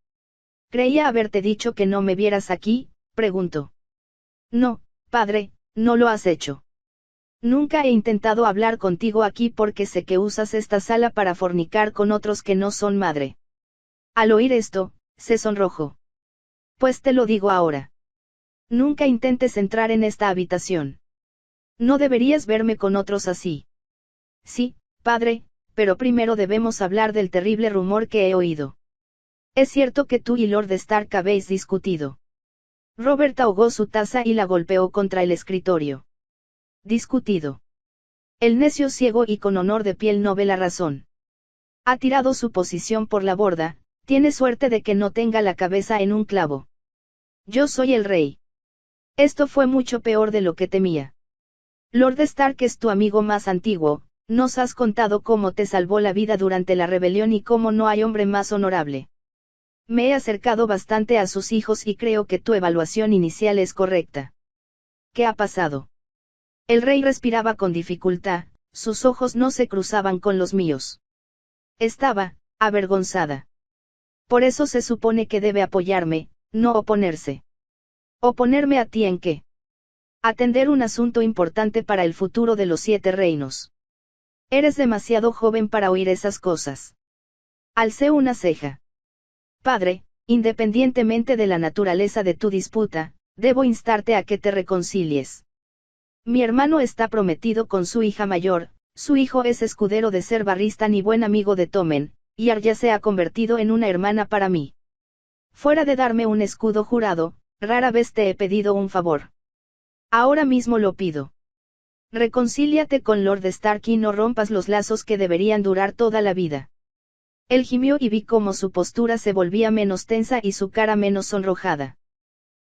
Speaker 1: Creía haberte dicho que no me vieras aquí, preguntó. No, padre, no lo has hecho. Nunca he intentado hablar contigo aquí porque sé que usas esta sala para fornicar con otros que no son madre. Al oír esto, se sonrojó. Pues te lo digo ahora. Nunca intentes entrar en esta habitación. No deberías verme con otros así. Sí, padre, pero primero debemos hablar del terrible rumor que he oído. Es cierto que tú y Lord Stark habéis discutido. Robert ahogó su taza y la golpeó contra el escritorio. Discutido. El necio ciego y con honor de piel no ve la razón. Ha tirado su posición por la borda, tiene suerte de que no tenga la cabeza en un clavo. Yo soy el rey. Esto fue mucho peor de lo que temía. Lord Stark es tu amigo más antiguo, nos has contado cómo te salvó la vida durante la rebelión y cómo no hay hombre más honorable. Me he acercado bastante a sus hijos y creo que tu evaluación inicial es correcta. ¿Qué ha pasado? El rey respiraba con dificultad, sus ojos no se cruzaban con los míos. Estaba avergonzada. Por eso se supone que debe apoyarme, no oponerse. ¿Oponerme a ti en qué? Atender un asunto importante para el futuro de los 7 reinos. Eres demasiado joven para oír esas cosas. Alcé una ceja. Padre, independientemente de la naturaleza de tu disputa, debo instarte a que te reconcilies. Mi hermano está prometido con su hija mayor, su hijo es escudero de Ser Barristan y buen amigo de Tommen, y Arya se ha convertido en una hermana para mí. Fuera de darme un escudo jurado, rara vez te he pedido un favor. Ahora mismo lo pido. Reconcíliate con Lord Stark y no rompas los lazos que deberían durar toda la vida. Él gimió y vi cómo su postura se volvía menos tensa y su cara menos sonrojada.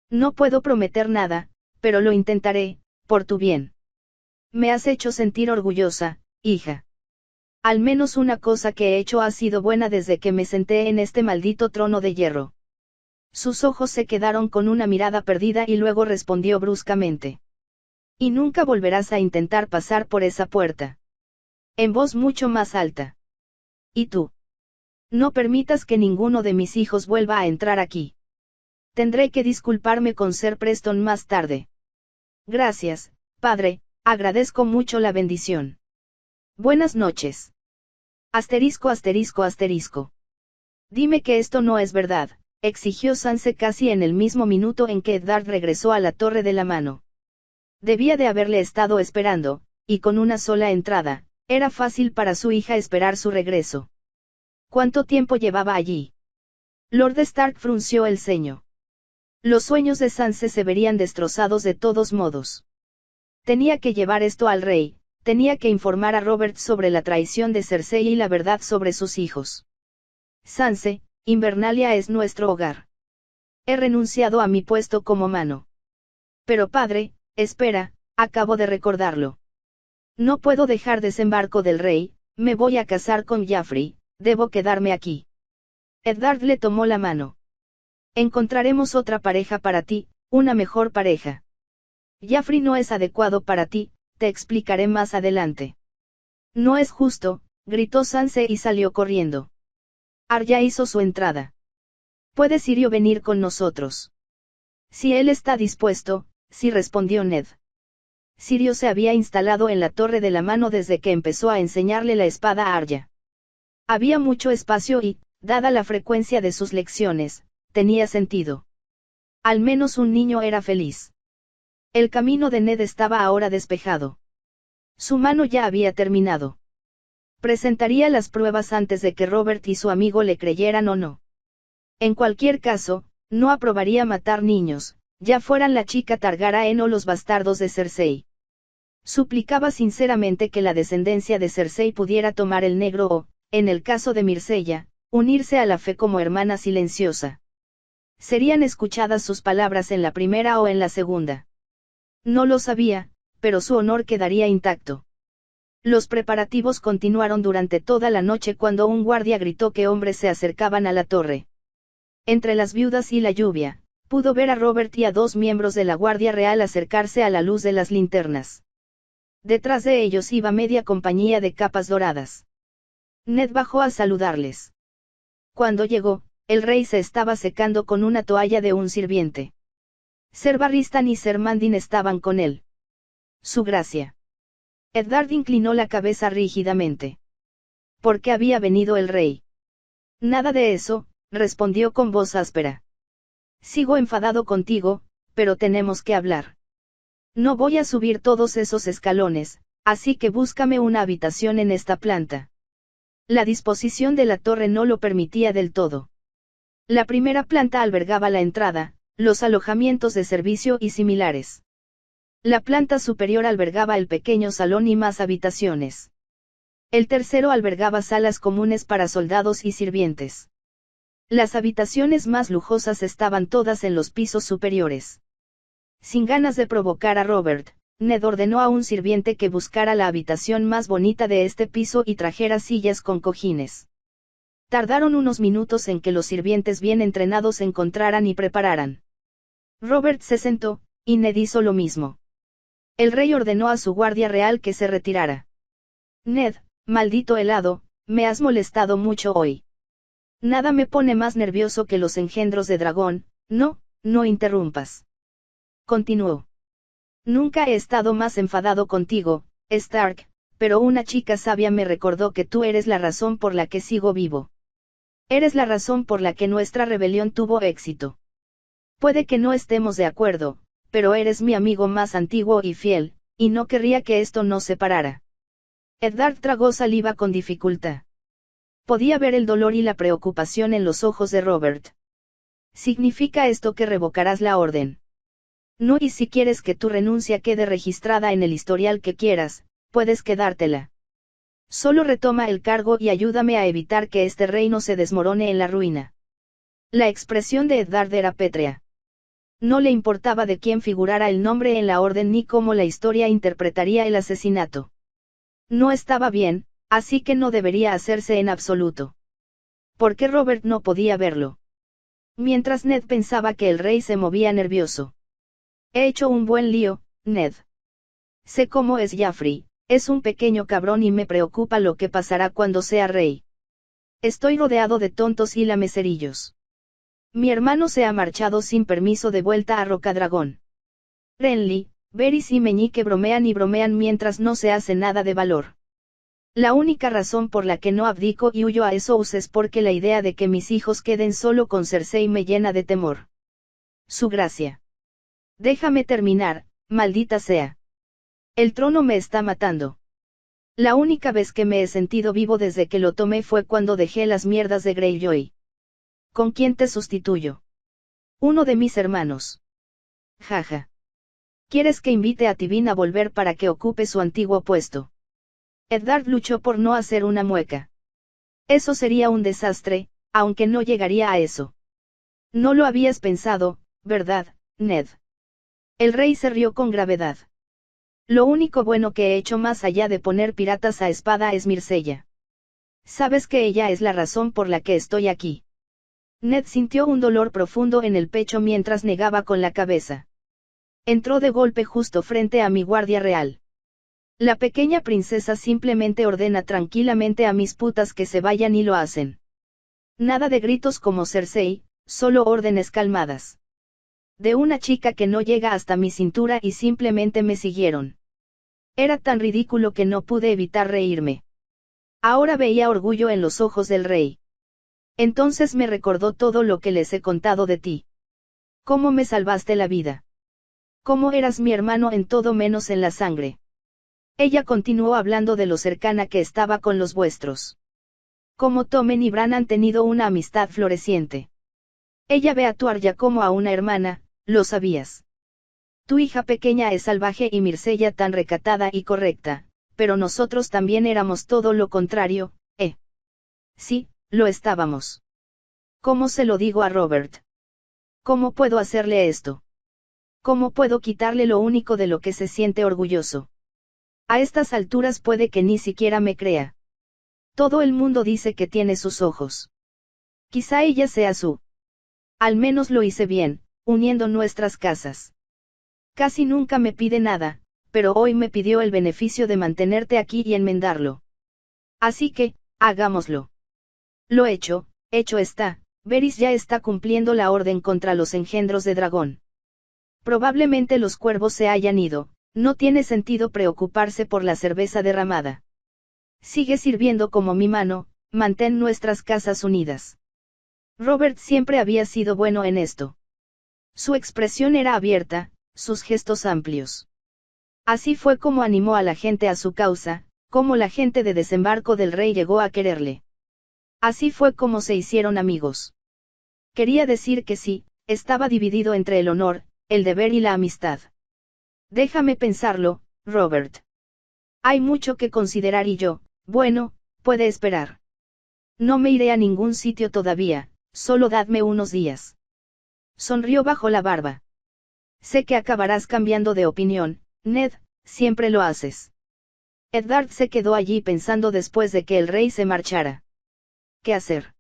Speaker 1: No puedo prometer nada, pero lo intentaré, por tu bien. Me has hecho sentir orgullosa, hija. Al menos una cosa que he hecho ha sido buena desde que me senté en este maldito trono de hierro. Sus ojos se quedaron con una mirada perdida y luego respondió bruscamente. Y nunca volverás a intentar pasar por esa puerta. En voz mucho más alta. ¿Y tú? No permitas que ninguno de mis hijos vuelva a entrar aquí. Tendré que disculparme con Ser Preston más tarde. Gracias, padre, agradezco mucho la bendición. Buenas noches. Asterisco asterisco asterisco. Dime que esto no es verdad, exigió Sansa casi en el mismo minuto en que Eddard regresó a la Torre de la Mano. Debía de haberle estado esperando, y con una sola entrada, era fácil para su hija esperar su regreso. ¿Cuánto tiempo llevaba allí? Lord Stark frunció el ceño. Los sueños de Sansa se verían destrozados de todos modos. Tenía que llevar esto al rey, tenía que informar a Robert sobre la traición de Cersei y la verdad sobre sus hijos. Sansa, Invernalia es nuestro hogar. He renunciado a mi puesto como mano. Pero padre, espera, acabo de recordarlo. No puedo dejar desembarco del rey, me voy a casar con Joffrey, debo quedarme aquí. Eddard le tomó la mano. Encontraremos otra pareja para ti, una mejor pareja. Joffrey no es adecuado para ti, te explicaré más adelante. No es justo, gritó Sansa y salió corriendo. Arya hizo su entrada. ¿Puede Syrio venir con nosotros? Si él está dispuesto, sí, respondió Ned. Syrio se había instalado en la Torre de la Mano desde que empezó a enseñarle la espada a Arya. Había mucho espacio y, dada la frecuencia de sus lecciones, tenía sentido. Al menos un niño era feliz. El camino de Ned estaba ahora despejado. Su mano ya había terminado. Presentaría las pruebas antes de que Robert y su amigo le creyeran o no. En cualquier caso, no aprobaría matar niños, ya fueran la chica Targaryen o los bastardos de Cersei. Suplicaba sinceramente que la descendencia de Cersei pudiera tomar el negro o, en el caso de Myrcella, unirse a la fe como hermana silenciosa. ¿Serían escuchadas sus palabras en la primera o en la segunda? No lo sabía, pero su honor quedaría intacto. Los preparativos continuaron durante toda la noche cuando un guardia gritó que hombres se acercaban a la torre. Entre las viudas y la lluvia, pudo ver a Robert y a 2 miembros de la Guardia Real acercarse a la luz de las linternas. Detrás de ellos iba media compañía de capas doradas. Ned bajó a saludarles. Cuando llegó, el rey se estaba secando con una toalla de un sirviente. Ser Barristan y Ser Mandyn estaban con él. Su gracia. Eddard inclinó la cabeza rígidamente. ¿Por qué había venido el rey? Nada de eso, respondió con voz áspera. Sigo enfadado contigo, pero tenemos que hablar. No voy a subir todos esos escalones, así que búscame una habitación en esta planta. La disposición de la torre no lo permitía del todo. La primera planta albergaba la entrada, los alojamientos de servicio y similares. La planta superior albergaba el pequeño salón y más habitaciones. El tercero albergaba salas comunes para soldados y sirvientes. Las habitaciones más lujosas estaban todas en los pisos superiores. Sin ganas de provocar a Robert, Ned ordenó a un sirviente que buscara la habitación más bonita de este piso y trajera sillas con cojines. Tardaron unos minutos en que los sirvientes bien entrenados encontraran y prepararan. Robert se sentó, y Ned hizo lo mismo. El rey ordenó a su guardia real que se retirara. Ned, maldito helado, me has molestado mucho hoy. Nada me pone más nervioso que los engendros de dragón. No interrumpas. Continuó. Nunca he estado más enfadado contigo, Stark, pero una chica sabia me recordó que tú eres la razón por la que sigo vivo. Eres la razón por la que nuestra rebelión tuvo éxito. Puede que no estemos de acuerdo, pero eres mi amigo más antiguo y fiel, y no querría que esto nos separara. Eddard tragó saliva con dificultad. Podía ver el dolor y la preocupación en los ojos de Robert. ¿Significa esto que revocarás la orden? No, y si quieres que tu renuncia quede registrada en el historial que quieras, puedes quedártela. Solo retoma el cargo y ayúdame a evitar que este reino se desmorone en la ruina. La expresión de Eddard era pétrea. No le importaba de quién figurara el nombre en la orden ni cómo la historia interpretaría el asesinato. No estaba bien, así que no debería hacerse en absoluto. ¿Por qué Robert no podía verlo? Mientras Ned pensaba que el rey se movía nervioso. He hecho un buen lío, Ned. Sé cómo es Jaffrey, es un pequeño cabrón y me preocupa lo que pasará cuando sea rey. Estoy rodeado de tontos y lamecerillos. Mi hermano se ha marchado sin permiso de vuelta a Rocadragón. Renly, Varys y Meñique bromean y bromean mientras no se hace nada de valor. La única razón por la que no abdico y huyo a Essos es porque la idea de que mis hijos queden solo con Cersei me llena de temor. Su gracia. Déjame terminar, maldita sea. El trono me está matando. La única vez que me he sentido vivo desde que lo tomé fue cuando dejé las mierdas de Greyjoy. ¿Con quién te sustituyo? Uno de mis hermanos. Jaja. ¿Quieres que invite a Tywin a volver para que ocupe su antiguo puesto? Eddard luchó por no hacer una mueca. Eso sería un desastre, aunque no llegaría a eso. No lo habías pensado, ¿verdad, Ned? El rey se rió con gravedad. Lo único bueno que he hecho más allá de poner piratas a espada es Myrcella. Sabes que ella es la razón por la que estoy aquí. Ned sintió un dolor profundo en el pecho mientras negaba con la cabeza. Entró de golpe justo frente a mi guardia real. La pequeña princesa simplemente ordena tranquilamente a mis putas que se vayan y lo hacen. Nada de gritos como Cersei, solo órdenes calmadas. De una chica que no llega hasta mi cintura y simplemente me siguieron. Era tan ridículo que no pude evitar reírme. Ahora veía orgullo en los ojos del rey. Entonces me recordó todo lo que les he contado de ti. Cómo me salvaste la vida. Cómo eras mi hermano en todo menos en la sangre. Ella continuó hablando de lo cercana que estaba con los vuestros. Cómo Tommen y Bran han tenido una amistad floreciente. Ella ve a tu Arya como a una hermana, lo sabías. Tu hija pequeña es salvaje y Myrcella tan recatada y correcta, pero nosotros también éramos todo lo contrario, ¿eh? Sí, lo estábamos. ¿Cómo se lo digo a Robert? ¿Cómo puedo hacerle esto? ¿Cómo puedo quitarle lo único de lo que se siente orgulloso? A estas alturas puede que ni siquiera me crea. Todo el mundo dice que tiene sus ojos. Quizá ella sea su. Al menos lo hice bien, uniendo nuestras casas. Casi nunca me pide nada, pero hoy me pidió el beneficio de mantenerte aquí y enmendarlo. Así que, hagámoslo. Lo hecho está, Varys ya está cumpliendo la orden contra los engendros de dragón. Probablemente los cuervos se hayan ido, no tiene sentido preocuparse por la cerveza derramada. Sigue sirviendo como mi mano, mantén nuestras casas unidas. Robert siempre había sido bueno en esto. Su expresión era abierta, sus gestos amplios. Así fue como animó a la gente a su causa, como la gente de Desembarco del Rey llegó a quererle. Así fue como se hicieron amigos. Quería decir que sí, estaba dividido entre el honor, el deber y la amistad. Déjame pensarlo, Robert. Hay mucho que considerar y yo, bueno, puede esperar. No me iré a ningún sitio todavía, solo dadme unos días. Sonrió bajo la barba. Sé que acabarás cambiando de opinión, Ned, siempre lo haces. Eddard se quedó allí pensando después de que el rey se marchara. ¿Qué hacer?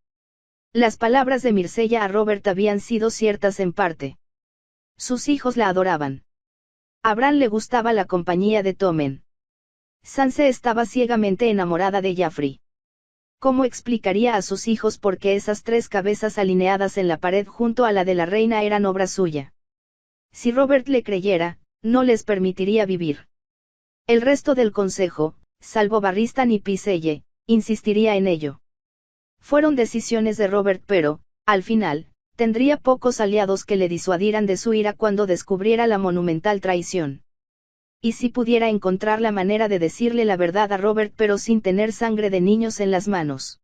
Speaker 1: Las palabras de Myrcella a Robert habían sido ciertas en parte. Sus hijos la adoraban. A Bran le gustaba la compañía de Tommen. Sansa estaba ciegamente enamorada de Joffrey. ¿Cómo explicaría a sus hijos por qué esas 3 cabezas alineadas en la pared junto a la de la reina eran obra suya? Si Robert le creyera, no les permitiría vivir. El resto del consejo, salvo Barristan y Pycelle, insistiría en ello. Fueron decisiones de Robert pero, al final, tendría pocos aliados que le disuadieran de su ira cuando descubriera la monumental traición. Y si pudiera encontrar la manera de decirle la verdad a Robert pero sin tener sangre de niños en las manos.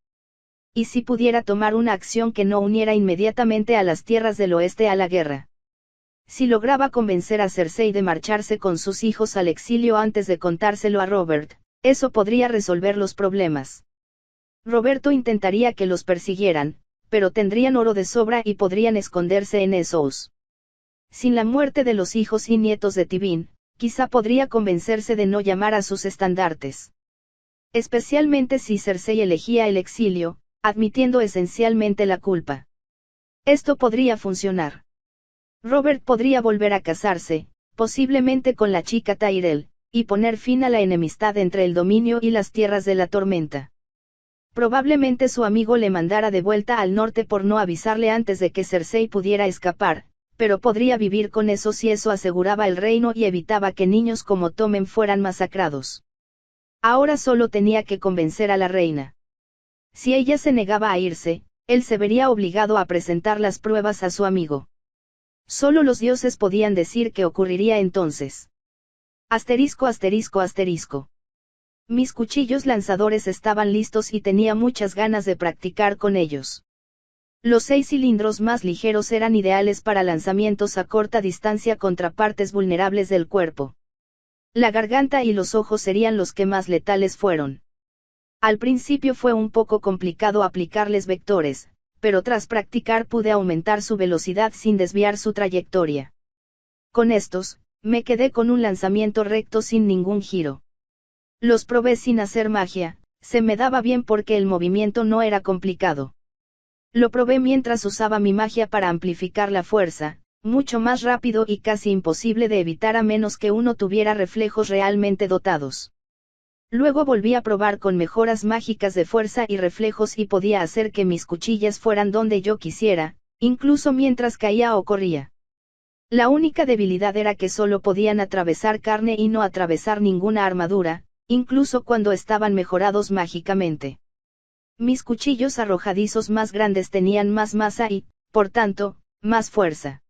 Speaker 1: Y si pudiera tomar una acción que no uniera inmediatamente a las tierras del oeste a la guerra. Si lograba convencer a Cersei de marcharse con sus hijos al exilio antes de contárselo a Robert, eso podría resolver los problemas. Roberto intentaría que los persiguieran, pero tendrían oro de sobra y podrían esconderse en Essos. Sin la muerte de los hijos y nietos de Tywin, quizá podría convencerse de no llamar a sus estandartes. Especialmente si Cersei elegía el exilio, admitiendo esencialmente la culpa. Esto podría funcionar. Robert podría volver a casarse, posiblemente con la chica Tyrell, y poner fin a la enemistad entre el dominio y las tierras de la tormenta. Probablemente su amigo le mandara de vuelta al norte por no avisarle antes de que Cersei pudiera escapar, pero podría vivir con eso si eso aseguraba el reino y evitaba que niños como Tommen fueran masacrados. Ahora solo tenía que convencer a la reina. Si ella se negaba a irse, él se vería obligado a presentar las pruebas a su amigo. Solo los dioses podían decir qué ocurriría entonces. Asterisco asterisco asterisco. Mis cuchillos lanzadores estaban listos y tenía muchas ganas de practicar con ellos. Los 6 cilindros más ligeros eran ideales para lanzamientos a corta distancia contra partes vulnerables del cuerpo. La garganta y los ojos serían los que más letales fueron. Al principio fue un poco complicado aplicarles vectores, pero tras practicar pude aumentar su velocidad sin desviar su trayectoria. Con estos, me quedé con un lanzamiento recto sin ningún giro. Los probé sin hacer magia, se me daba bien porque el movimiento no era complicado. Lo probé mientras usaba mi magia para amplificar la fuerza, mucho más rápido y casi imposible de evitar a menos que uno tuviera reflejos realmente dotados. Luego volví a probar con mejoras mágicas de fuerza y reflejos y podía hacer que mis cuchillas fueran donde yo quisiera, incluso mientras caía o corría. La única debilidad era que solo podían atravesar carne y no atravesar ninguna armadura, incluso cuando estaban mejorados mágicamente. Mis cuchillos arrojadizos más grandes tenían más masa y, por tanto, más fuerza.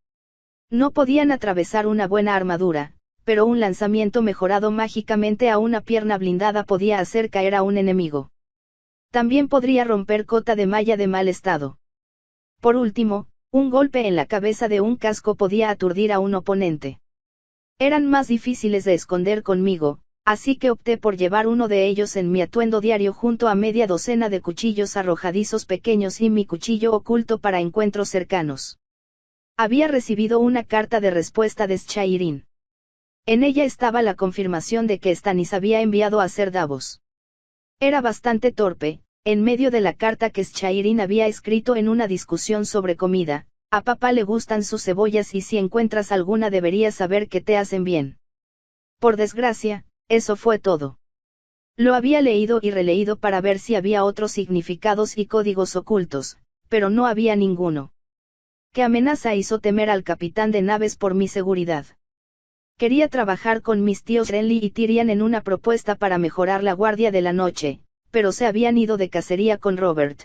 Speaker 1: No podían atravesar una buena armadura, pero un lanzamiento mejorado mágicamente a una pierna blindada podía hacer caer a un enemigo. También podría romper cota de malla de mal estado. Por último, un golpe en la cabeza de un casco podía aturdir a un oponente. Eran más difíciles de esconder conmigo, así que opté por llevar uno de ellos en mi atuendo diario junto a media docena de cuchillos arrojadizos pequeños y mi cuchillo oculto para encuentros cercanos. Había recibido una carta de respuesta de Schairin. En ella estaba la confirmación de que Stannis había enviado a Ser Davos. Era bastante torpe, en medio de la carta que Schairin había escrito en una discusión sobre comida, a papá le gustan sus cebollas y si encuentras alguna deberías saber que te hacen bien. Por desgracia, eso fue todo. Lo había leído y releído para ver si había otros significados y códigos ocultos, pero no había ninguno. ¿Qué amenaza hizo temer al capitán de naves por mi seguridad? Quería trabajar con mis tíos Renly y Tyrion en una propuesta para mejorar la guardia de la noche, pero se habían ido de cacería con Robert.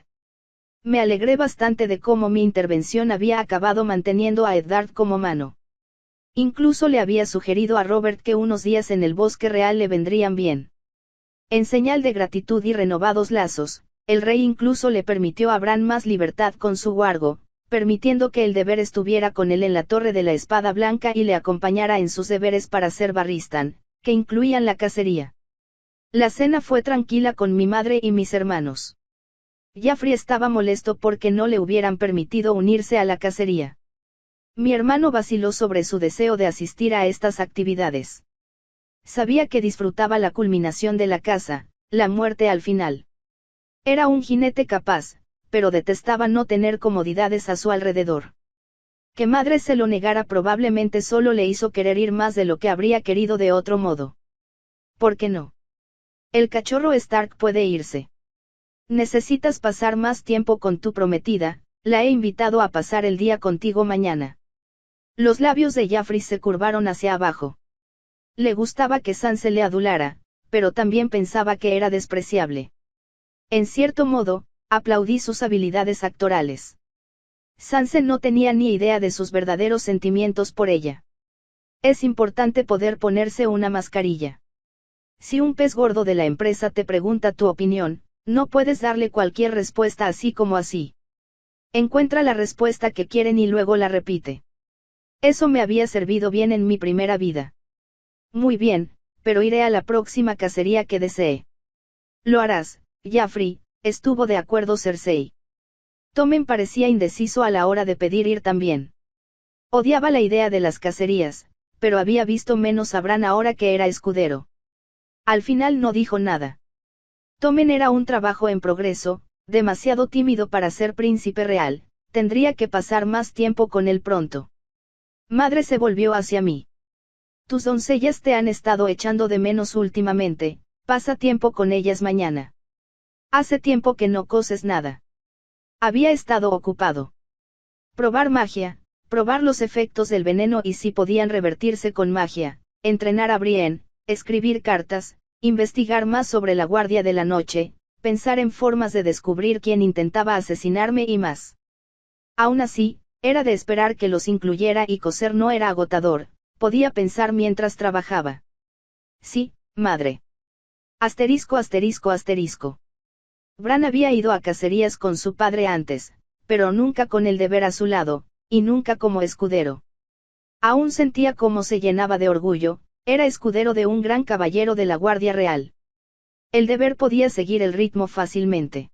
Speaker 1: Me alegré bastante de cómo mi intervención había acabado manteniendo a Eddard como mano. Incluso le había sugerido a Robert que unos días en el bosque real le vendrían bien. En señal de gratitud y renovados lazos, el rey incluso le permitió a Bran más libertad con su wargo, permitiendo que el deber estuviera con él en la Torre de la Espada Blanca y le acompañara en sus deberes para ser Barristan, que incluían la cacería. La cena fue tranquila con mi madre y mis hermanos. Joffrey estaba molesto porque no le hubieran permitido unirse a la cacería. Mi hermano vaciló sobre su deseo de asistir a estas actividades. Sabía que disfrutaba la culminación de la caza, la muerte al final. Era un jinete capaz, pero detestaba no tener comodidades a su alrededor. Que madre se lo negara probablemente solo le hizo querer ir más de lo que habría querido de otro modo. ¿Por qué no? El cachorro Stark puede irse. Necesitas pasar más tiempo con tu prometida, la he invitado a pasar el día contigo mañana. Los labios de Joffrey se curvaron hacia abajo. Le gustaba que Sansa le adulara, pero también pensaba que era despreciable. En cierto modo, aplaudí sus habilidades actorales. Sansa no tenía ni idea de sus verdaderos sentimientos por ella. Es importante poder ponerse una mascarilla. Si un pez gordo de la empresa te pregunta tu opinión, no puedes darle cualquier respuesta así como así. Encuentra la respuesta que quieren y luego la repite. Eso me había servido bien en mi primera vida. Muy bien, pero iré a la próxima cacería que desee. Lo harás, Joffrey, estuvo de acuerdo Cersei. Tommen parecía indeciso a la hora de pedir ir también. Odiaba la idea de las cacerías, pero había visto menos a Bran ahora que era escudero. Al final no dijo nada. Tommen era un trabajo en progreso, demasiado tímido para ser príncipe real, tendría que pasar más tiempo con él pronto. Madre se volvió hacia mí. Tus doncellas te han estado echando de menos últimamente, pasa tiempo con ellas mañana. Hace tiempo que no coces nada. Había estado ocupado. Probar magia, probar los efectos del veneno y si podían revertirse con magia, entrenar a Brienne, escribir cartas, investigar más sobre la Guardia de la Noche, pensar en formas de descubrir quién intentaba asesinarme y más. Aún así, era de esperar que los incluyera y coser no era agotador, podía pensar mientras trabajaba. Sí, madre. Asterisco asterisco asterisco. Bran había ido a cacerías con su padre antes, pero nunca con el deber a su lado, y nunca como escudero. Aún sentía cómo se llenaba de orgullo, era escudero de un gran caballero de la Guardia Real. El deber podía seguir el ritmo fácilmente.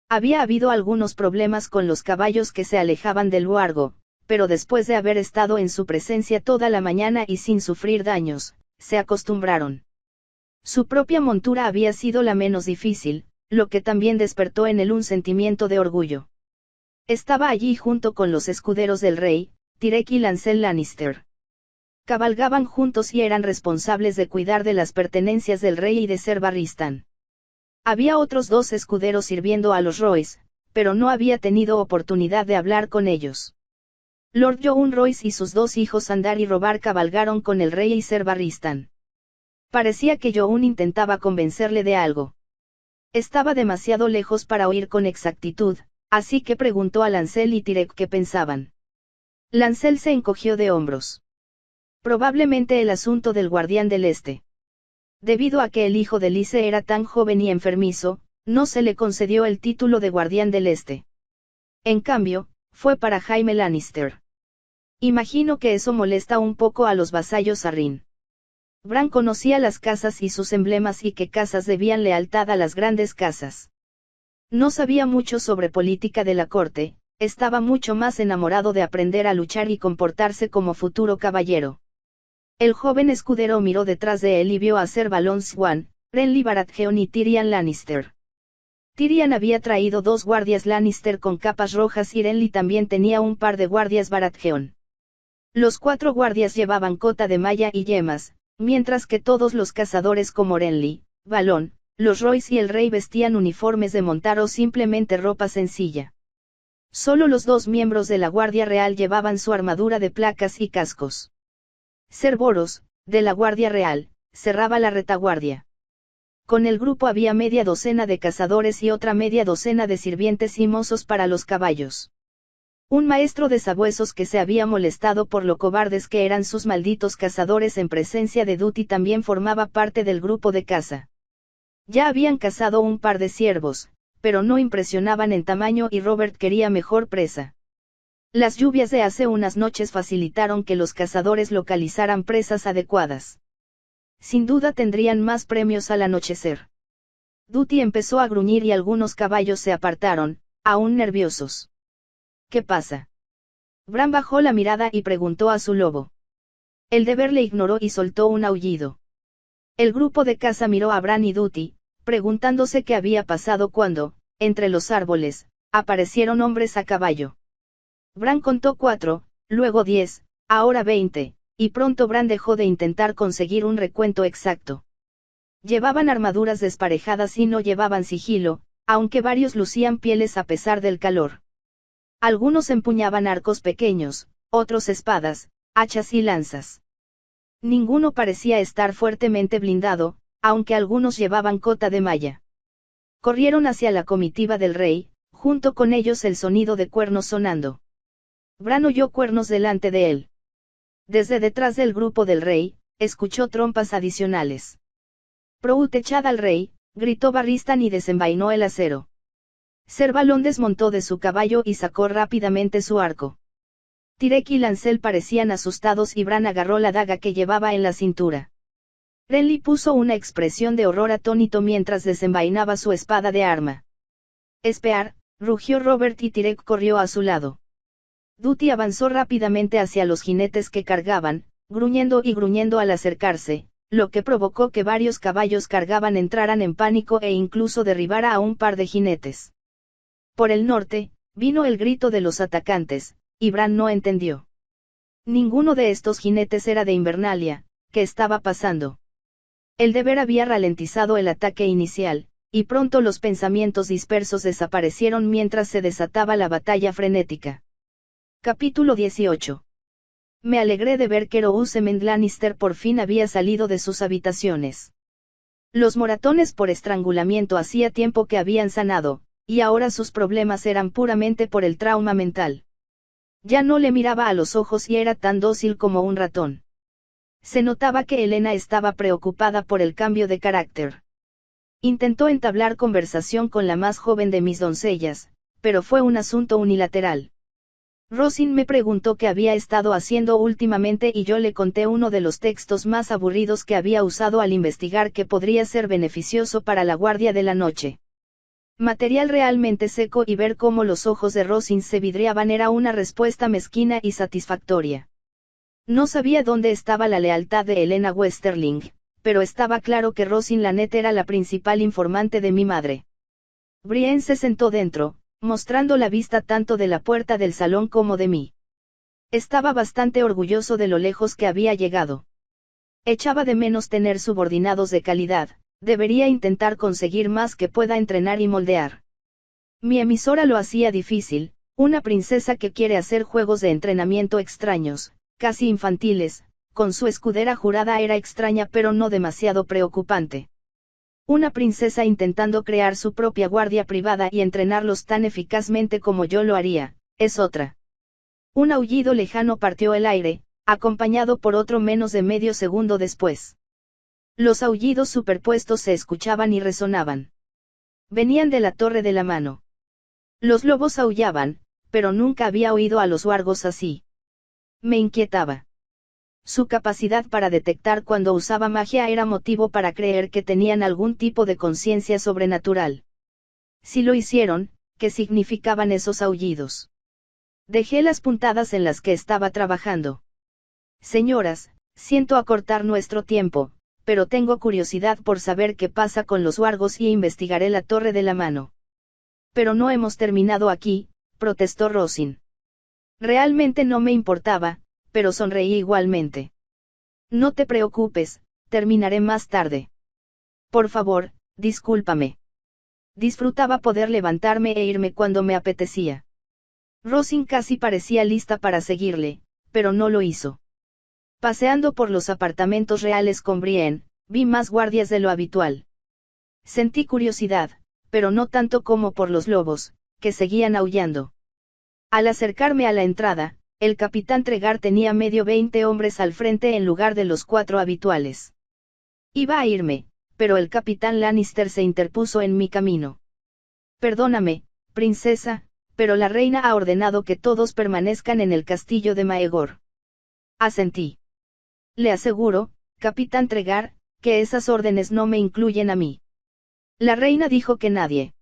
Speaker 1: Había habido algunos problemas con los caballos que se alejaban del luargo, pero después de haber estado en su presencia toda la mañana y sin sufrir daños, se acostumbraron. Su propia montura había sido la menos difícil, lo que también despertó en él un sentimiento de orgullo. Estaba allí junto con los escuderos del rey, Tyrek y Lancel Lannister. Cabalgaban juntos y eran responsables de cuidar de las pertenencias del rey y de ser Barristan. Había otros 2 escuderos sirviendo a los Royce, pero no había tenido oportunidad de hablar con ellos. Lord Yohn Royce y sus 2 hijos Andar y Robar cabalgaron con el rey y ser Barristan. Parecía que Yohn intentaba convencerle de algo. Estaba demasiado lejos para oír con exactitud, así que preguntó a Lancel y Tyrek qué pensaban. Lancel se encogió de hombros. Probablemente el asunto del Guardián del Este. Debido a que el hijo de Lyse era tan joven y enfermizo, no se le concedió el título de Guardián del Este. En cambio, fue para Jaime Lannister. Imagino que eso molesta un poco a los vasallos Arryn. Bran conocía las casas y sus emblemas y qué casas debían lealtad a las grandes casas. No sabía mucho sobre política de la corte, estaba mucho más enamorado de aprender a luchar y comportarse como futuro caballero. El joven escudero miró detrás de él y vio a Ser Balon Swan, Renly Baratheon y Tyrion Lannister. Tyrion había traído 2 guardias Lannister con capas rojas y Renly también tenía un par de guardias Baratheon. Los 4 guardias llevaban cota de malla y yemas, mientras que todos los cazadores como Renly, Balon, los Royce y el rey vestían uniformes de montar o simplemente ropa sencilla. Solo los 2 miembros de la Guardia Real llevaban su armadura de placas y cascos. Ser Boros, de la Guardia Real, cerraba la retaguardia. Con el grupo había media docena de cazadores y otra media docena de sirvientes y mozos para los caballos. Un maestro de sabuesos que se había molestado por lo cobardes que eran sus malditos cazadores en presencia de Dutty también formaba parte del grupo de caza. Ya habían cazado un par de ciervos, pero no impresionaban en tamaño y Robert quería mejor presa. Las lluvias de hace unas noches facilitaron que los cazadores localizaran presas adecuadas. Sin duda tendrían más premios al anochecer. Dutty empezó a gruñir y algunos caballos se apartaron, aún nerviosos. ¿Qué pasa? Bran bajó la mirada y preguntó a su lobo. El deber le ignoró y soltó un aullido. El grupo de caza miró a Bran y Dutty, preguntándose qué había pasado cuando, entre los árboles, aparecieron hombres a caballo. Bran contó 4, luego 10, ahora 20, y pronto Bran dejó de intentar conseguir un recuento exacto. Llevaban armaduras desparejadas y no llevaban sigilo, aunque varios lucían pieles a pesar del calor. Algunos empuñaban arcos pequeños, otros espadas, hachas y lanzas. Ninguno parecía estar fuertemente blindado, aunque algunos llevaban cota de malla. Corrieron hacia la comitiva del rey, junto con ellos el sonido de cuernos sonando. Bran oyó cuernos delante de él. Desde detrás del grupo del rey, escuchó trompas adicionales. Prout, echad al rey, gritó Barristan y desenvainó el acero. Ser Balon desmontó de su caballo y sacó rápidamente su arco. Tyrek y Lancel parecían asustados y Bran agarró la daga que llevaba en la cintura. Renly puso una expresión de horror atónito mientras desenvainaba su espada de arma. Espear, rugió Robert y Tyrek corrió a su lado. Dutty avanzó rápidamente hacia los jinetes que cargaban, gruñendo y gruñendo al acercarse, lo que provocó que varios caballos cargaban entraran en pánico e incluso derribara a un par de jinetes. Por el norte, vino el grito de los atacantes, y Bran no entendió. Ninguno de estos jinetes era de Invernalia. ¿Qué estaba pasando? El deber había ralentizado el ataque inicial, y pronto los pensamientos dispersos desaparecieron mientras se desataba la batalla frenética. Capítulo 18. Me alegré de ver que Roosevelt Lannister por fin había salido de sus habitaciones. Los moratones por estrangulamiento hacía tiempo que habían sanado, y ahora sus problemas eran puramente por el trauma mental. Ya no le miraba a los ojos y era tan dócil como un ratón. Se notaba que Helena estaba preocupada por el cambio de carácter. Intentó entablar conversación con la más joven de mis doncellas, pero fue un asunto unilateral. Rosin me preguntó qué había estado haciendo últimamente y yo le conté uno de los textos más aburridos que había usado al investigar que podría ser beneficioso para la guardia de la noche. Material realmente seco y ver cómo los ojos de Rosin se vidriaban era una respuesta mezquina y satisfactoria. No sabía dónde estaba la lealtad de Helena Westerling, pero estaba claro que Rosin Lanet era la principal informante de mi madre. Brienne se sentó dentro, mostrando la vista tanto de la puerta del salón como de mí. Estaba bastante orgulloso de lo lejos que había llegado. Echaba de menos tener subordinados de calidad, debería intentar conseguir más que pueda entrenar y moldear. Mi emisora lo hacía difícil, una princesa que quiere hacer juegos de entrenamiento extraños, casi infantiles, con su escudera jurada era extraña pero no demasiado preocupante. Una princesa intentando crear su propia guardia privada y entrenarlos tan eficazmente como yo lo haría, es otra. Un aullido lejano partió el aire, acompañado por otro menos de medio segundo después. Los aullidos superpuestos se escuchaban y resonaban. Venían de la torre de la mano. Los lobos aullaban, pero nunca había oído a los huargos así. Me inquietaba. Su capacidad para detectar cuando usaba magia era motivo para creer que tenían algún tipo de conciencia sobrenatural. Si lo hicieron, ¿qué significaban esos aullidos? Dejé las puntadas en las que estaba trabajando. Señoras, siento acortar nuestro tiempo, pero tengo curiosidad por saber qué pasa con los huargos y investigaré la torre de la mano. Pero no hemos terminado aquí, protestó Rosin. Realmente no me importaba, pero sonreí igualmente. No te preocupes, terminaré más tarde. Por favor, discúlpame. Disfrutaba poder levantarme e irme cuando me apetecía. Rosin casi parecía lista para seguirle, pero no lo hizo. Paseando por los apartamentos reales con Brienne, vi más guardias de lo habitual. Sentí curiosidad, pero no tanto como por los lobos, que seguían aullando. Al acercarme a la entrada, el capitán Tregar tenía medio 20 hombres al frente en lugar de los 4 habituales. Iba a irme, pero el capitán Lannister se interpuso en mi camino. Perdóname, princesa, pero la reina ha ordenado que todos permanezcan en el castillo de Maegor. Asentí. Le aseguro, capitán Tregar, que esas órdenes no me incluyen a mí. La reina dijo que nadie.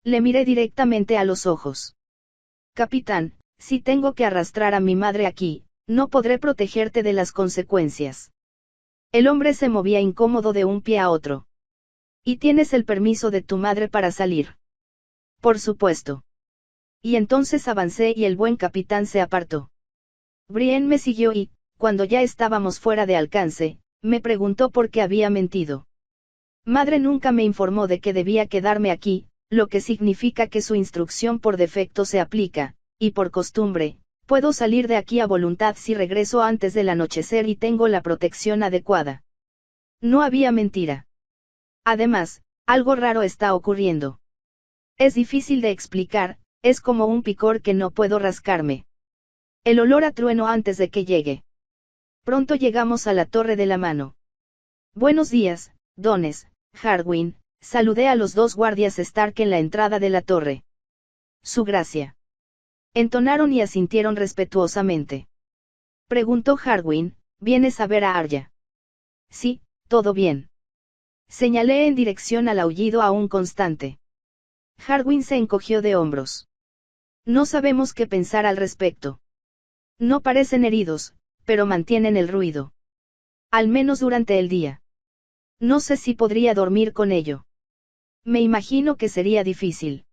Speaker 1: Le miré directamente a los ojos. Capitán, si tengo que arrastrar a mi madre aquí, no podré protegerte de las consecuencias. El hombre se movía incómodo de un pie a otro. ¿Y tienes el permiso de tu madre para salir? Por supuesto. Y entonces avancé y el buen capitán se apartó. Brienne me siguió y, cuando ya estábamos fuera de alcance, me preguntó por qué había mentido. Madre nunca me informó de que debía quedarme aquí, lo que significa que su instrucción por defecto se aplica, y por costumbre, puedo salir de aquí a voluntad si regreso antes del anochecer y tengo la protección adecuada. No había mentira. Además, algo raro está ocurriendo. Es difícil de explicar, es como un picor que no puedo rascarme. El olor a trueno antes de que llegue. Pronto llegamos a la Torre de la Mano. Buenos días, dones, Harwin, saludé a los 2 guardias Stark en la entrada de la torre. Su gracia. Entonaron y asintieron respetuosamente. Preguntó Harwin, ¿vienes a ver a Arya? Sí, todo bien. Señalé en dirección al aullido aún constante. Harwin se encogió de hombros. No sabemos qué pensar al respecto. No parecen heridos, pero mantienen el ruido. Al menos durante el día. No sé si podría dormir con ello. Me imagino que sería difícil.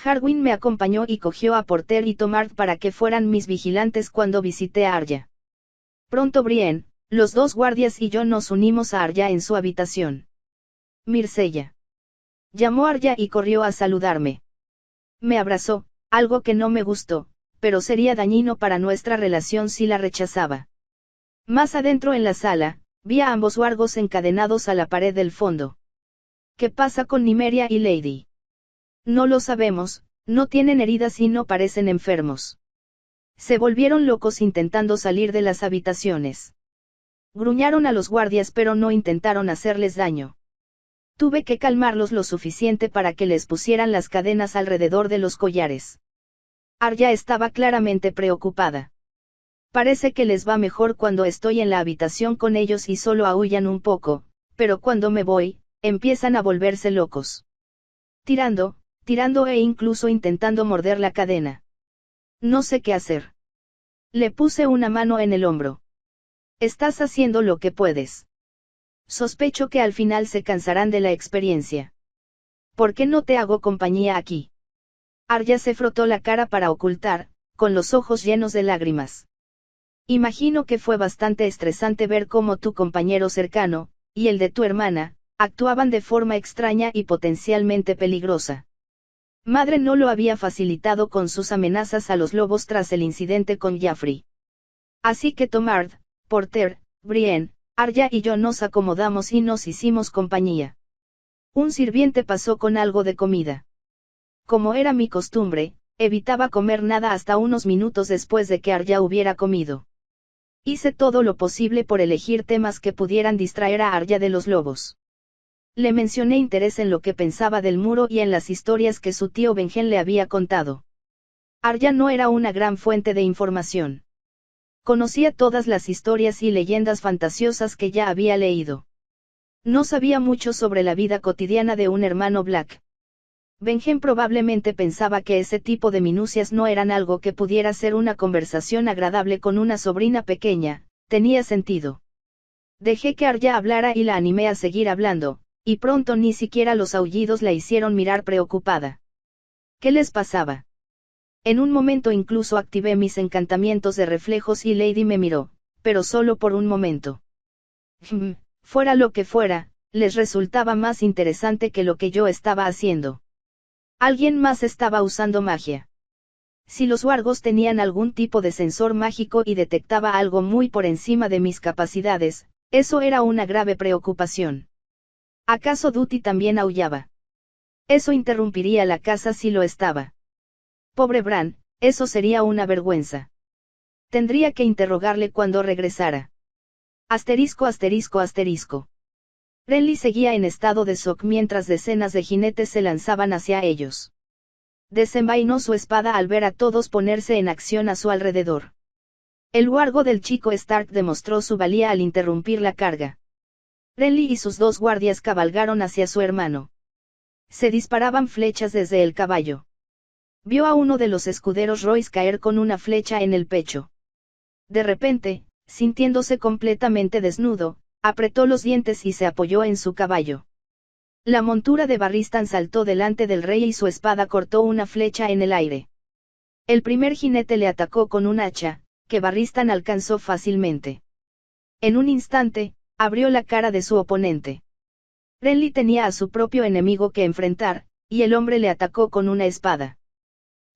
Speaker 1: Harwin me acompañó y cogió a Porter y Tomard para que fueran mis vigilantes cuando visité a Arya. Pronto Brienne, los 2 guardias y yo nos unimos a Arya en su habitación. Myrcella. Llamó Arya y corrió a saludarme. Me abrazó, algo que no me gustó, pero sería dañino para nuestra relación si la rechazaba. Más adentro en la sala, vi a ambos wargos encadenados a la pared del fondo. ¿Qué pasa con Nymeria y Lady? No lo sabemos, no tienen heridas y no parecen enfermos. Se volvieron locos intentando salir de las habitaciones. Gruñaron a los guardias pero no intentaron hacerles daño. Tuve que calmarlos lo suficiente para que les pusieran las cadenas alrededor de los collares. Arya estaba claramente preocupada. Parece que les va mejor cuando estoy en la habitación con ellos y solo aúllan un poco, pero cuando me voy, empiezan a volverse locos. Tirando e incluso intentando morder la cadena. No sé qué hacer. Le puse una mano en el hombro. Estás haciendo lo que puedes. Sospecho que al final se cansarán de la experiencia. ¿Por qué no te hago compañía aquí? Arya se frotó la cara para ocultar, con los ojos llenos de lágrimas. Imagino que fue bastante estresante ver cómo tu compañero cercano, y el de tu hermana, actuaban de forma extraña y potencialmente peligrosa. Madre no lo había facilitado con sus amenazas a los lobos tras el incidente con Jaffrey. Así que Tomard, Porter, Brienne, Arya y yo nos acomodamos y nos hicimos compañía. Un sirviente pasó con algo de comida. Como era mi costumbre, evitaba comer nada hasta unos minutos después de que Arya hubiera comido. Hice todo lo posible por elegir temas que pudieran distraer a Arya de los lobos. Le mencioné interés en lo que pensaba del muro y en las historias que su tío Benjen le había contado. Arya no era una gran fuente de información. Conocía todas las historias y leyendas fantasiosas que ya había leído. No sabía mucho sobre la vida cotidiana de un hermano Black. Benjen probablemente pensaba que ese tipo de minucias no eran algo que pudiera ser una conversación agradable con una sobrina pequeña, tenía sentido. Dejé que Arya hablara y la animé a seguir hablando, y pronto ni siquiera los aullidos la hicieron mirar preocupada. ¿Qué les pasaba? En un momento incluso activé mis encantamientos de reflejos y Lady me miró, pero solo por un momento. Fuera lo que fuera, les resultaba más interesante que lo que yo estaba haciendo. Alguien más estaba usando magia. Si los wargos tenían algún tipo de sensor mágico y detectaba algo muy por encima de mis capacidades, eso era una grave preocupación. ¿Acaso Duty también aullaba? Eso interrumpiría la caza si lo estaba. Pobre Bran, eso sería una vergüenza. Tendría que interrogarle cuando regresara. Asterisco asterisco asterisco. Renly seguía en estado de shock mientras decenas de jinetes se lanzaban hacia ellos. Desenvainó su espada al ver a todos ponerse en acción a su alrededor. El huargo del chico Stark demostró su valía al interrumpir la carga. Renly y sus dos guardias cabalgaron hacia su hermano. Se disparaban flechas desde el caballo. Vio a uno de los escuderos Royce caer con una flecha en el pecho. De repente, sintiéndose completamente desnudo, apretó los dientes y se apoyó en su caballo. La montura de Barristan saltó delante del rey y su espada cortó una flecha en el aire. El primer jinete le atacó con un hacha, que Barristan alcanzó fácilmente. En un instante, abrió la cara de su oponente. Renly tenía a su propio enemigo que enfrentar, y el hombre le atacó con una espada.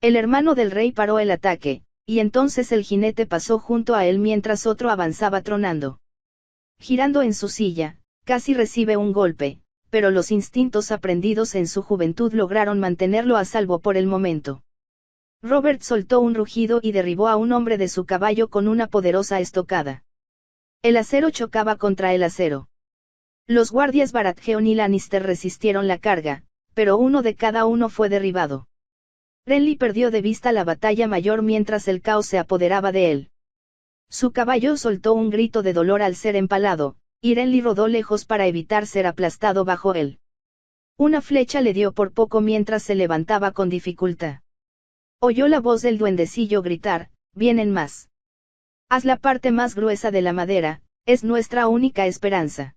Speaker 1: El hermano del rey paró el ataque, y entonces el jinete pasó junto a él mientras otro avanzaba tronando. Girando en su silla, casi recibe un golpe, pero los instintos aprendidos en su juventud lograron mantenerlo a salvo por el momento. Robert soltó un rugido y derribó a un hombre de su caballo con una poderosa estocada. El acero chocaba contra el acero. Los guardias Baratheon y Lannister resistieron la carga, pero uno de cada uno fue derribado. Renly perdió de vista la batalla mayor mientras el caos se apoderaba de él. Su caballo soltó un grito de dolor al ser empalado, y Renly rodó lejos para evitar ser aplastado bajo él. Una flecha le dio por poco mientras se levantaba con dificultad. Oyó la voz del duendecillo gritar, «Vienen más. Haz la parte más gruesa de la madera, es nuestra única esperanza».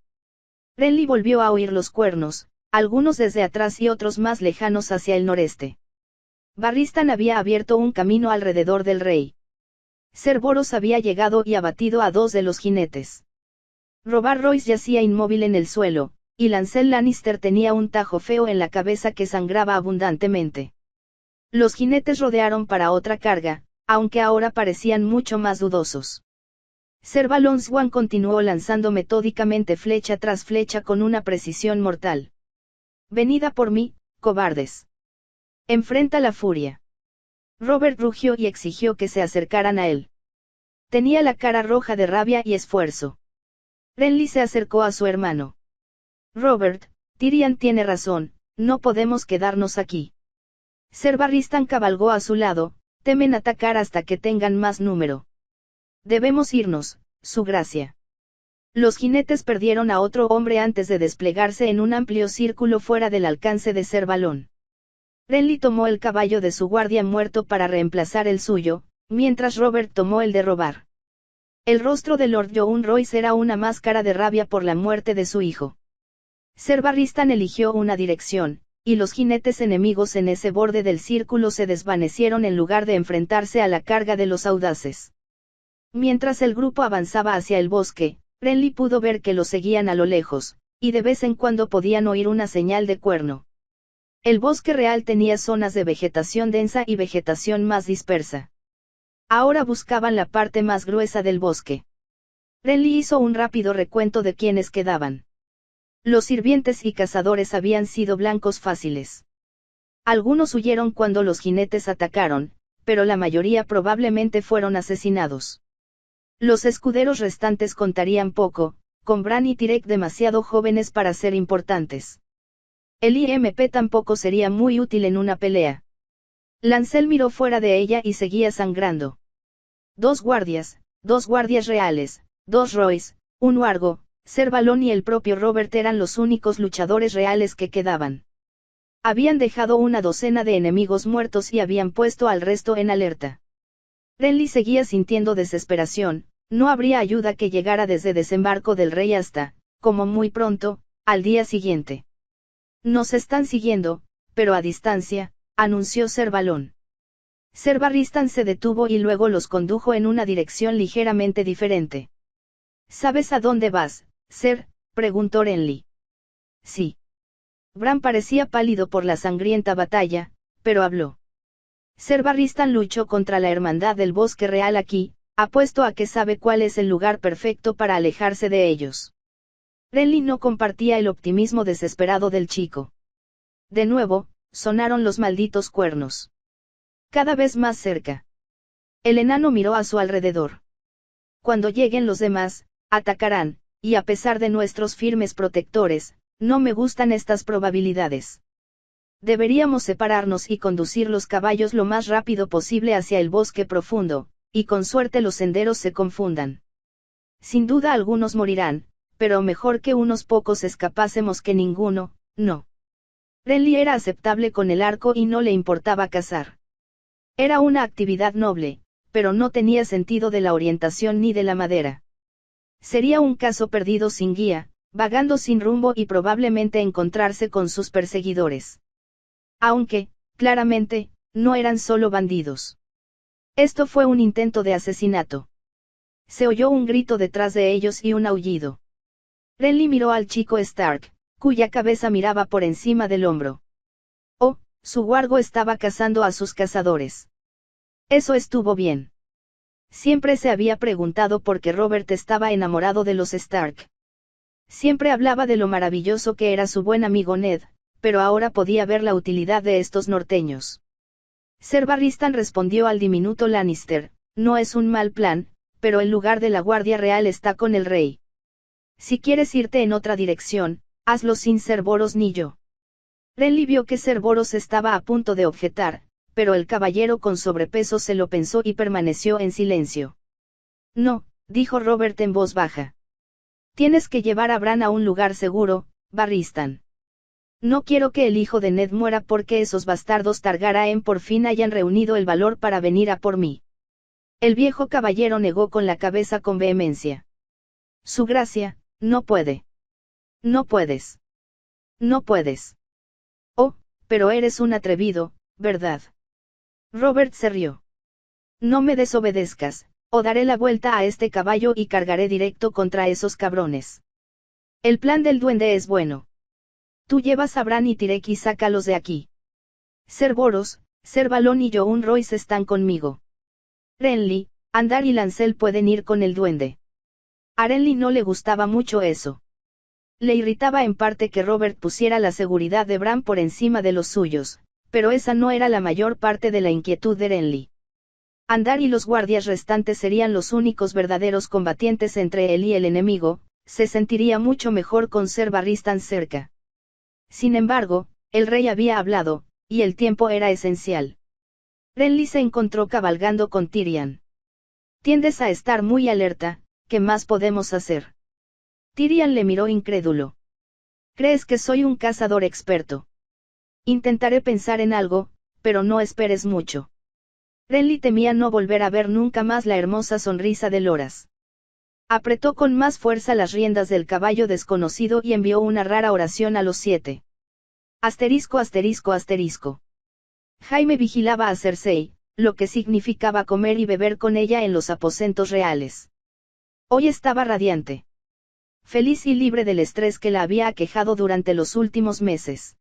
Speaker 1: Renly volvió a oír los cuernos, algunos desde atrás y otros más lejanos hacia el noreste. Barristan había abierto un camino alrededor del rey. Ser Boros había llegado y abatido a dos de los jinetes. Robert Royce yacía inmóvil en el suelo, y Lancel Lannister tenía un tajo feo en la cabeza que sangraba abundantemente. Los jinetes rodearon para otra carga, aunque ahora parecían mucho más dudosos. Ser Balon Swan continuó lanzando metódicamente flecha tras flecha con una precisión mortal. «Venida por mí, cobardes. Enfrenta la furia». Robert rugió y exigió que se acercaran a él. Tenía la cara roja de rabia y esfuerzo. Renly se acercó a su hermano. «Robert, Tyrion tiene razón, no podemos quedarnos aquí». Ser Barristan cabalgó a su lado, «Temen atacar hasta que tengan más número. Debemos irnos, su gracia». Los jinetes perdieron a otro hombre antes de desplegarse en un amplio círculo fuera del alcance de Ser Balón. Renly tomó el caballo de su guardia muerto para reemplazar el suyo, mientras Robert tomó el de Robar. El rostro de Lord Yohn Royce era una máscara de rabia por la muerte de su hijo. Ser Barristan eligió una dirección, y los jinetes enemigos en ese borde del círculo se desvanecieron en lugar de enfrentarse a la carga de los audaces. Mientras el grupo avanzaba hacia el bosque, Renly pudo ver que lo seguían a lo lejos, y de vez en cuando podían oír una señal de cuerno. El bosque real tenía zonas de vegetación densa y vegetación más dispersa. Ahora buscaban la parte más gruesa del bosque. Renly hizo un rápido recuento de quienes quedaban. Los sirvientes y cazadores habían sido blancos fáciles. Algunos huyeron cuando los jinetes atacaron, pero la mayoría probablemente fueron asesinados. Los escuderos restantes contarían poco, con Bran y Tyrek demasiado jóvenes para ser importantes. El IMP tampoco sería muy útil en una pelea. Lancel miró fuera de ella y seguía sangrando. Dos guardias reales, dos Royce, un Wargo, Ser Balón y el propio Robert eran los únicos luchadores reales que quedaban. Habían dejado una docena de enemigos muertos y habían puesto al resto en alerta. Renly seguía sintiendo desesperación, no habría ayuda que llegara desde desembarco del rey hasta, como muy pronto, al día siguiente. «Nos están siguiendo, pero a distancia», anunció Ser Balón. Ser Barristan se detuvo y luego los condujo en una dirección ligeramente diferente. «¿Sabes a dónde vas, Ser?», preguntó Renly. «Sí». Bran parecía pálido por la sangrienta batalla, pero habló. «Ser Barristan luchó contra la Hermandad del Bosque Real aquí, apuesto a que sabe cuál es el lugar perfecto para alejarse de ellos». Renly no compartía el optimismo desesperado del chico. De nuevo, sonaron los malditos cuernos. Cada vez más cerca. El enano miró a su alrededor. Cuando lleguen los demás, atacarán, y a pesar de nuestros firmes protectores, no me gustan estas probabilidades. Deberíamos separarnos y conducir los caballos lo más rápido posible hacia el bosque profundo, y con suerte los senderos se confundan. Sin duda algunos morirán, pero mejor que unos pocos escapásemos que ninguno, no. Renly era aceptable con el arco y no le importaba cazar. Era una actividad noble, pero no tenía sentido de la orientación ni de la madera. Sería un caso perdido sin guía, vagando sin rumbo y probablemente encontrarse con sus perseguidores. Aunque, claramente, no eran solo bandidos. Esto fue un intento de asesinato. Se oyó un grito detrás de ellos y un aullido. Renly miró al chico Stark, cuya cabeza miraba por encima del hombro. Oh, su wargo estaba cazando a sus cazadores. Eso estuvo bien. Siempre se había preguntado por qué Robert estaba enamorado de los Stark. Siempre hablaba de lo maravilloso que era su buen amigo Ned, pero ahora podía ver la utilidad de estos norteños. Ser Barristan respondió al diminuto Lannister, no es un mal plan, pero el lugar de la Guardia Real está con el rey. Si quieres irte en otra dirección, hazlo sin Ser Boros ni yo. Renly vio que Ser Boros estaba a punto de objetar, pero el caballero con sobrepeso se lo pensó y permaneció en silencio. No, dijo Robert en voz baja. Tienes que llevar a Bran a un lugar seguro, Barristan. No quiero que el hijo de Ned muera porque esos bastardos Targaryen por fin hayan reunido el valor para venir a por mí. El viejo caballero negó con la cabeza con vehemencia. Su gracia, no puede. No puedes. No puedes. Oh, pero eres un atrevido, ¿verdad? Robert se rió. No me desobedezcas, o daré la vuelta a este caballo y cargaré directo contra esos cabrones. El plan del duende es bueno. Tú llevas a Bran y Tyrek y sácalos de aquí. Ser Boros, Ser Balón y Youn Royce están conmigo. Renly, Andar y Lancel pueden ir con el duende. A Renly no le gustaba mucho eso. Le irritaba en parte que Robert pusiera la seguridad de Bran por encima de los suyos, pero esa no era la mayor parte de la inquietud de Renly. Andar y los guardias restantes serían los únicos verdaderos combatientes entre él y el enemigo, se sentiría mucho mejor con Ser Barristan cerca. Sin embargo, el rey había hablado, y el tiempo era esencial. Renly se encontró cabalgando con Tyrion. Tiendes a estar muy alerta, ¿qué más podemos hacer? Tyrion le miró incrédulo. ¿Crees que soy un cazador experto? Intentaré pensar en algo, pero no esperes mucho. Renly temía no volver a ver nunca más la hermosa sonrisa de Loras. Apretó con más fuerza las riendas del caballo desconocido y envió una rara oración a los 7. Asterisco asterisco asterisco. Jaime vigilaba a Cersei, lo que significaba comer y beber con ella en los aposentos reales. Hoy estaba radiante. Feliz y libre del estrés que la había aquejado durante los últimos meses.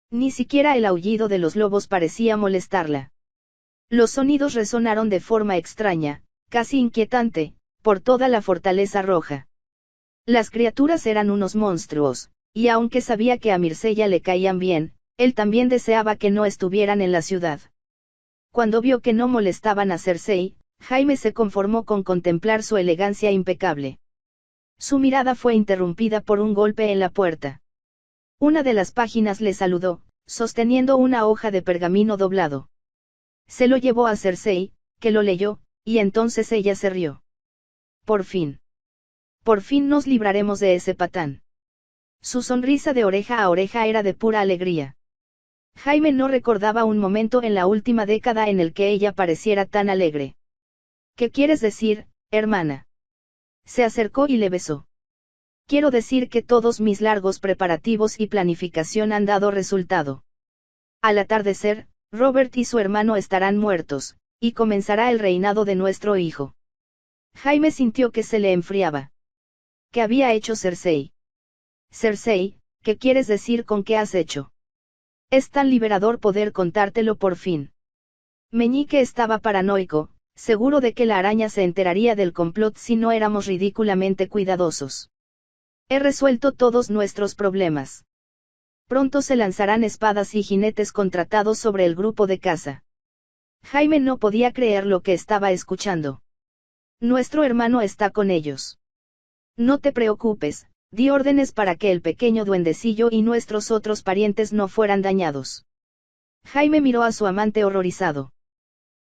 Speaker 1: Ni siquiera el aullido de los lobos parecía molestarla. Los sonidos resonaron de forma extraña, casi inquietante, por toda la fortaleza roja. Las criaturas eran unos monstruos, y aunque sabía que a Myrcella le caían bien, él también deseaba que no estuvieran en la ciudad. Cuando vio que no molestaban a Cersei, Jaime se conformó con contemplar su elegancia impecable. Su mirada fue interrumpida por un golpe en la puerta. Una de las páginas le saludó, sosteniendo una hoja de pergamino doblado. Se lo llevó a Cersei, que lo leyó, y entonces ella se rió. Por fin. Por fin nos libraremos de ese patán. Su sonrisa de oreja a oreja era de pura alegría. Jaime no recordaba un momento en la última década en el que ella pareciera tan alegre. ¿Qué quieres decir, hermana? Se acercó y le besó. Quiero decir que todos mis largos preparativos y planificación han dado resultado. Al atardecer, Robert y su hermano estarán muertos, y comenzará el reinado de nuestro hijo. Jaime sintió que se le enfriaba. ¿Qué había hecho Cersei? Cersei, ¿qué quieres decir con qué has hecho? Es tan liberador poder contártelo por fin. Meñique estaba paranoico, seguro de que la araña se enteraría del complot si no éramos ridículamente cuidadosos. He resuelto todos nuestros problemas. Pronto se lanzarán espadas y jinetes contratados sobre el grupo de caza. Jaime no podía creer lo que estaba escuchando. Nuestro hermano está con ellos. No te preocupes, di órdenes para que el pequeño duendecillo y nuestros otros parientes no fueran dañados. Jaime miró a su amante horrorizado.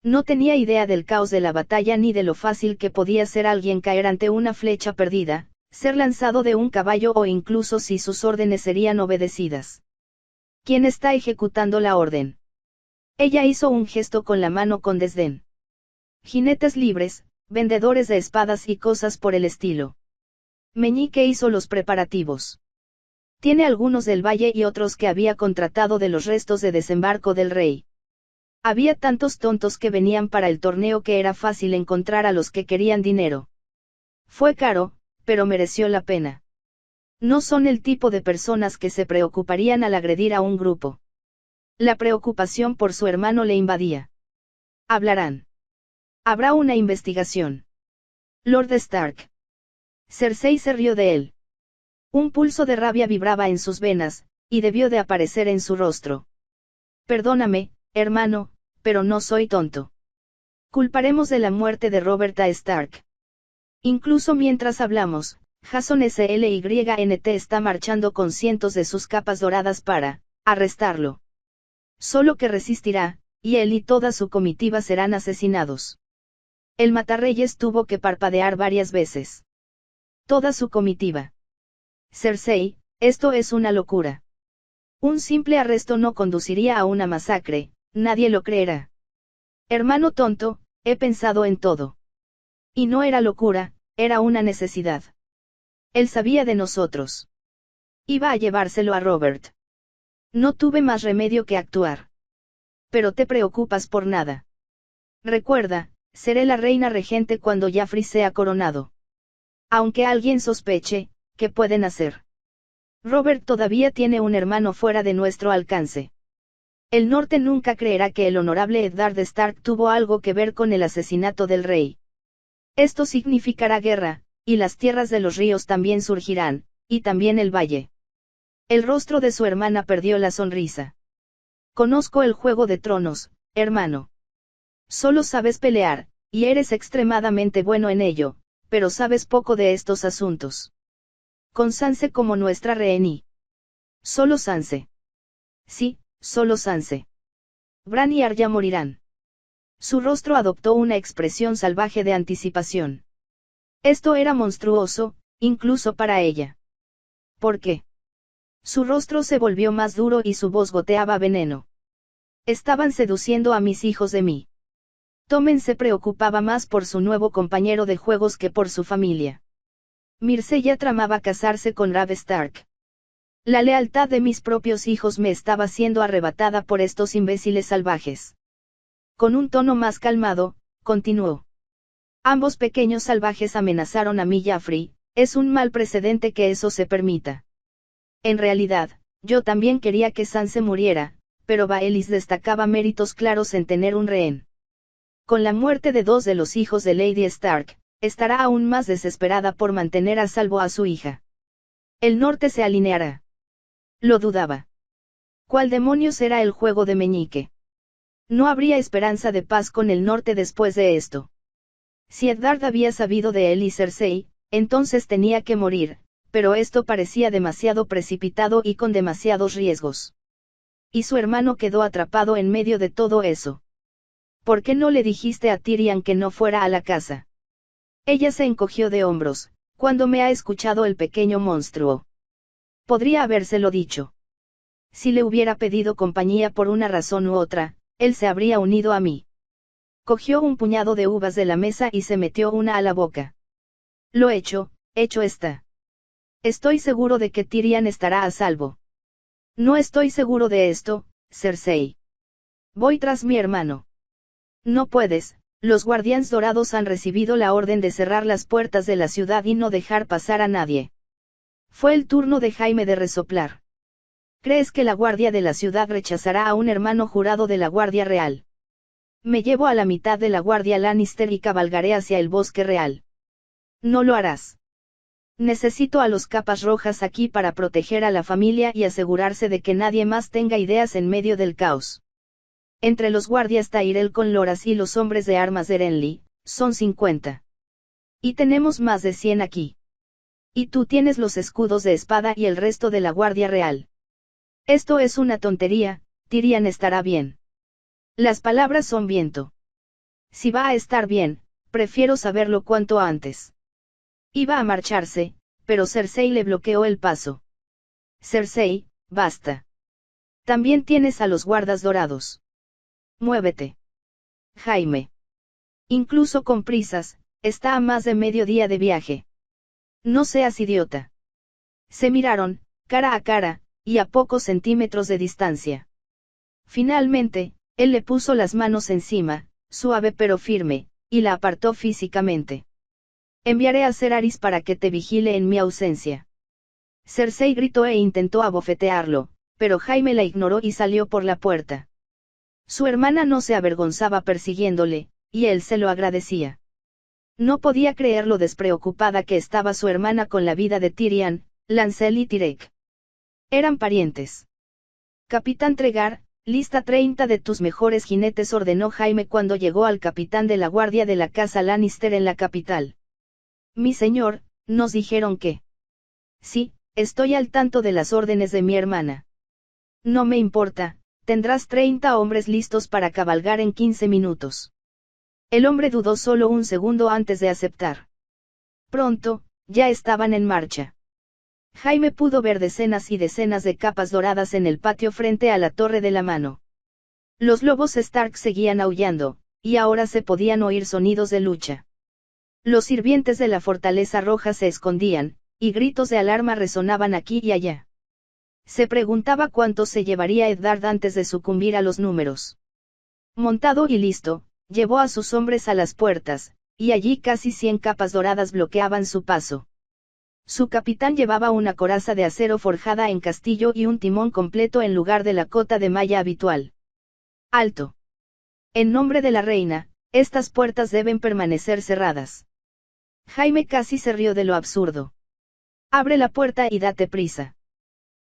Speaker 1: No tenía idea del caos de la batalla ni de lo fácil que podía ser alguien caer ante una flecha perdida, ser lanzado de un caballo o incluso si sus órdenes serían obedecidas. ¿Quién está ejecutando la orden? Ella hizo un gesto con la mano con desdén. Jinetes libres, vendedores de espadas y cosas por el estilo. Meñique hizo los preparativos. Tiene algunos del valle y otros que había contratado de los restos de desembarco del rey. Había tantos tontos que venían para el torneo que era fácil encontrar a los que querían dinero. Fue caro, pero mereció la pena. No son el tipo de personas que se preocuparían al agredir a un grupo. La preocupación por su hermano le invadía. Hablarán. Habrá una investigación. Lord Stark. Cersei se rió de él. Un pulso de rabia vibraba en sus venas, y debió de aparecer en su rostro. Perdóname, hermano, pero no soy tonto. Culparemos de la muerte de Robert A. Stark. Incluso mientras hablamos, Jason Slynt está marchando con cientos de sus capas doradas para arrestarlo. Solo que resistirá, y él y toda su comitiva serán asesinados. El matarreyes tuvo que parpadear varias veces. Toda su comitiva. Cersei, esto es una locura. Un simple arresto no conduciría a una masacre, nadie lo creerá. Hermano tonto, he pensado en todo. Y no era locura, era una necesidad. Él sabía de nosotros. Iba a llevárselo a Robert. No tuve más remedio que actuar. Pero te preocupas por nada. Recuerda, seré la reina regente cuando Joffrey sea coronado. Aunque alguien sospeche, ¿qué pueden hacer? Robert todavía tiene un hermano fuera de nuestro alcance. El norte nunca creerá que el honorable Eddard Stark tuvo algo que ver con el asesinato del rey. Esto significará guerra, y las tierras de los ríos también surgirán, y también el valle. El rostro de su hermana perdió la sonrisa. Conozco el Juego de Tronos, hermano. Solo sabes pelear, y eres extremadamente bueno en ello, pero sabes poco de estos asuntos. Con Sansa como nuestra reina. Solo Sansa. Sí, solo Sansa. Bran y Arya morirán. Su rostro adoptó una expresión salvaje de anticipación. Esto era monstruoso, incluso para ella. ¿Por qué? Su rostro se volvió más duro y su voz goteaba veneno. Estaban seduciendo a mis hijos de mí. Tommen se preocupaba más por su nuevo compañero de juegos que por su familia. Myrcella tramaba casarse con Robb Stark. La lealtad de mis propios hijos me estaba siendo arrebatada por estos imbéciles salvajes. Con un tono más calmado, continuó. Ambos pequeños salvajes amenazaron a mi Joffrey, es un mal precedente que eso se permita. En realidad, yo también quería que Sansa muriera, pero Baelys destacaba méritos claros en tener un rehén. Con la muerte de dos de los hijos de Lady Stark, estará aún más desesperada por mantener a salvo a su hija. El norte se alineará. Lo dudaba. ¿Cuál demonios era el juego de Meñique? No habría esperanza de paz con el norte después de esto. Si Eddard había sabido de él y Cersei, entonces tenía que morir, pero esto parecía demasiado precipitado y con demasiados riesgos. Y su hermano quedó atrapado en medio de todo eso. ¿Por qué no le dijiste a Tyrion que no fuera a la casa? Ella se encogió de hombros, cuando me ha escuchado el pequeño monstruo. Podría habérselo dicho. Si le hubiera pedido compañía por una razón u otra, él se habría unido a mí. Cogió un puñado de uvas de la mesa y se metió una a la boca. Lo hecho está. Estoy seguro de que Tyrion estará a salvo. No estoy seguro de esto, Cersei. Voy tras mi hermano. No puedes, los guardianes dorados han recibido la orden de cerrar las puertas de la ciudad y no dejar pasar a nadie. Fue el turno de Jaime de resoplar. ¿Crees que la guardia de la ciudad rechazará a un hermano jurado de la Guardia Real? Me llevo a la mitad de la Guardia Lannister y cabalgaré hacia el Bosque Real. No lo harás. Necesito a los capas rojas aquí para proteger a la familia y asegurarse de que nadie más tenga ideas en medio del caos. Entre los guardias Tyrell con Loras y los hombres de armas de Renly, son 50. Y tenemos más de 100 aquí. Y tú tienes los escudos de espada y el resto de la Guardia Real. Esto es una tontería, Tyrion estará bien. Las palabras son viento. Si va a estar bien, prefiero saberlo cuanto antes. Iba a marcharse, pero Cersei le bloqueó el paso. Cersei, basta. También tienes a los guardas dorados. Muévete. Jaime. Incluso con prisas, está a más de medio día de viaje. No seas idiota. Se miraron, cara a cara, y a pocos centímetros de distancia. Finalmente, él le puso las manos encima, suave pero firme, y la apartó físicamente. Enviaré a Ceraris para que te vigile en mi ausencia. Cersei gritó e intentó abofetearlo, pero Jaime la ignoró y salió por la puerta. Su hermana no se avergonzaba persiguiéndole, y él se lo agradecía. No podía creer lo despreocupada que estaba su hermana con la vida de Tyrion, Lancel y Tyrek. Eran parientes. Capitán Tregar, lista 30 de tus mejores jinetes, ordenó Jaime cuando llegó al capitán de la guardia de la casa Lannister en la capital. Mi señor, nos dijeron que... Sí, estoy al tanto de las órdenes de mi hermana. No me importa, tendrás 30 hombres listos para cabalgar en 15 minutos. El hombre dudó solo un segundo antes de aceptar. Pronto, ya estaban en marcha. Jaime pudo ver decenas y decenas de capas doradas en el patio frente a la Torre de la Mano. Los lobos Stark seguían aullando, y ahora se podían oír sonidos de lucha. Los sirvientes de la Fortaleza Roja se escondían, y gritos de alarma resonaban aquí y allá. Se preguntaba cuánto se llevaría Eddard antes de sucumbir a los números. Montado y listo, llevó a sus hombres a las puertas, y allí casi 100 capas doradas bloqueaban su paso. Su capitán llevaba una coraza de acero forjada en castillo y un timón completo en lugar de la cota de malla habitual. ¡Alto! En nombre de la reina, estas puertas deben permanecer cerradas. Jaime casi se rió de lo absurdo. Abre la puerta y date prisa.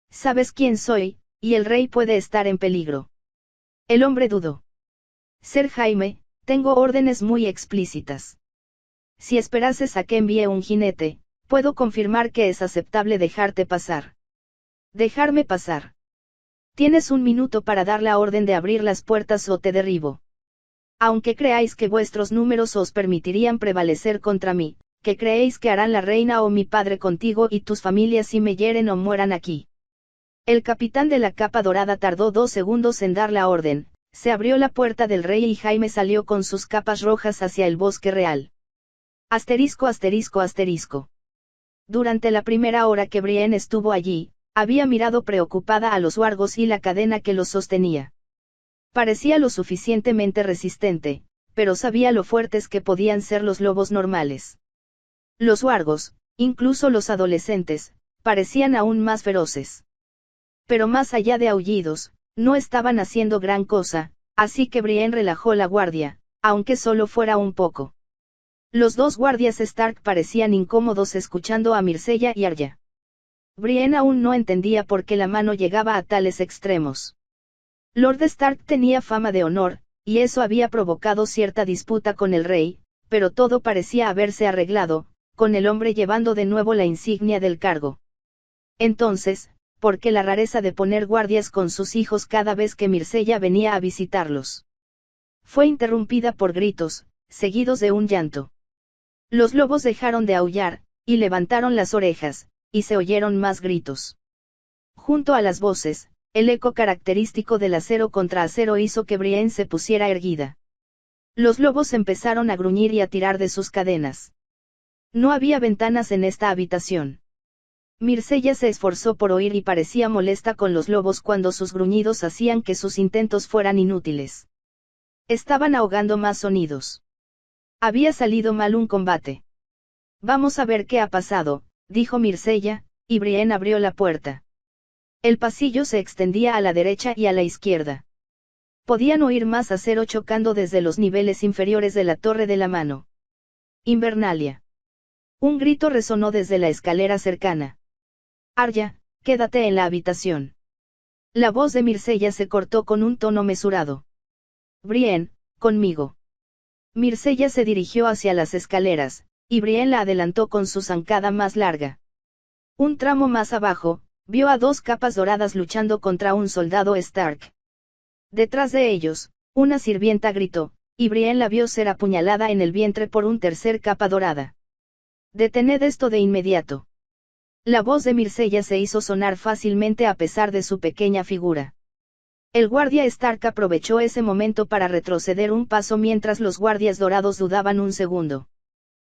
Speaker 1: Sabes quién soy, y el rey puede estar en peligro. El hombre dudó. Ser Jaime, tengo órdenes muy explícitas. Si esperases a que envíe un jinete, puedo confirmar que es aceptable dejarte pasar. ¿Dejarme pasar? Tienes un minuto para dar la orden de abrir las puertas o te derribo. Aunque creáis que vuestros números os permitirían prevalecer contra mí, ¿qué creéis que harán la reina o mi padre contigo y tus familias si me hieren o mueran aquí? El capitán de la capa dorada tardó 2 segundos en dar la orden, se abrió la puerta del rey y Jaime salió con sus capas rojas hacia el bosque real. Asterisco asterisco asterisco. Durante la primera hora que Brienne estuvo allí, había mirado preocupada a los wargos y la cadena que los sostenía. Parecía lo suficientemente resistente, pero sabía lo fuertes que podían ser los lobos normales. Los wargos, incluso los adolescentes, parecían aún más feroces. Pero más allá de aullidos, no estaban haciendo gran cosa, así que Brienne relajó la guardia, aunque solo fuera un poco. Los dos guardias Stark parecían incómodos escuchando a Myrcella y Arya. Brienne aún no entendía por qué la mano llegaba a tales extremos. Lord Stark tenía fama de honor, y eso había provocado cierta disputa con el rey, pero todo parecía haberse arreglado, con el hombre llevando de nuevo la insignia del cargo. Entonces, ¿por qué la rareza de poner guardias con sus hijos cada vez que Myrcella venía a visitarlos? Fue interrumpida por gritos, seguidos de un llanto. Los lobos dejaron de aullar, y levantaron las orejas, y se oyeron más gritos. Junto a las voces, el eco característico del acero contra acero hizo que Brienne se pusiera erguida. Los lobos empezaron a gruñir y a tirar de sus cadenas. No había ventanas en esta habitación. Myrcella se esforzó por oír y parecía molesta con los lobos cuando sus gruñidos hacían que sus intentos fueran inútiles. Estaban ahogando más sonidos. Había salido mal un combate. Vamos a ver qué ha pasado, dijo Myrcella, y Brienne abrió la puerta. El pasillo se extendía a la derecha y a la izquierda. Podían oír más acero chocando desde los niveles inferiores de la Torre de la Mano. Invernalia. Un grito resonó desde la escalera cercana. Arya, quédate en la habitación. La voz de Myrcella se cortó con un tono mesurado. Brienne, conmigo. Myrcella se dirigió hacia las escaleras, y Brienne la adelantó con su zancada más larga. Un tramo más abajo, vio a dos capas doradas luchando contra un soldado Stark. Detrás de ellos, una sirvienta gritó, y Brienne la vio ser apuñalada en el vientre por un tercer capa dorada. Detened esto de inmediato. La voz de Myrcella se hizo sonar fácilmente a pesar de su pequeña figura. El guardia Stark aprovechó ese momento para retroceder un paso mientras los guardias dorados dudaban un segundo.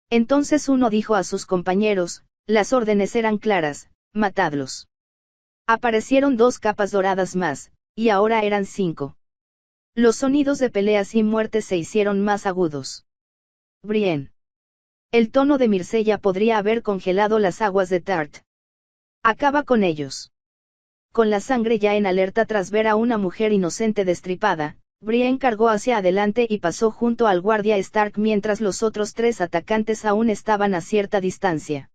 Speaker 1: Entonces uno dijo a sus compañeros, las órdenes eran claras, matadlos. Aparecieron dos capas doradas más, y ahora eran 5. Los sonidos de peleas y muertes se hicieron más agudos. Brienne. El tono de Myrcella podría haber congelado las aguas de Tart. Acaba con ellos. Con la sangre ya en alerta tras ver a una mujer inocente destripada, Brienne cargó hacia adelante y pasó junto al guardia Stark mientras los otros 3 atacantes aún estaban a cierta distancia.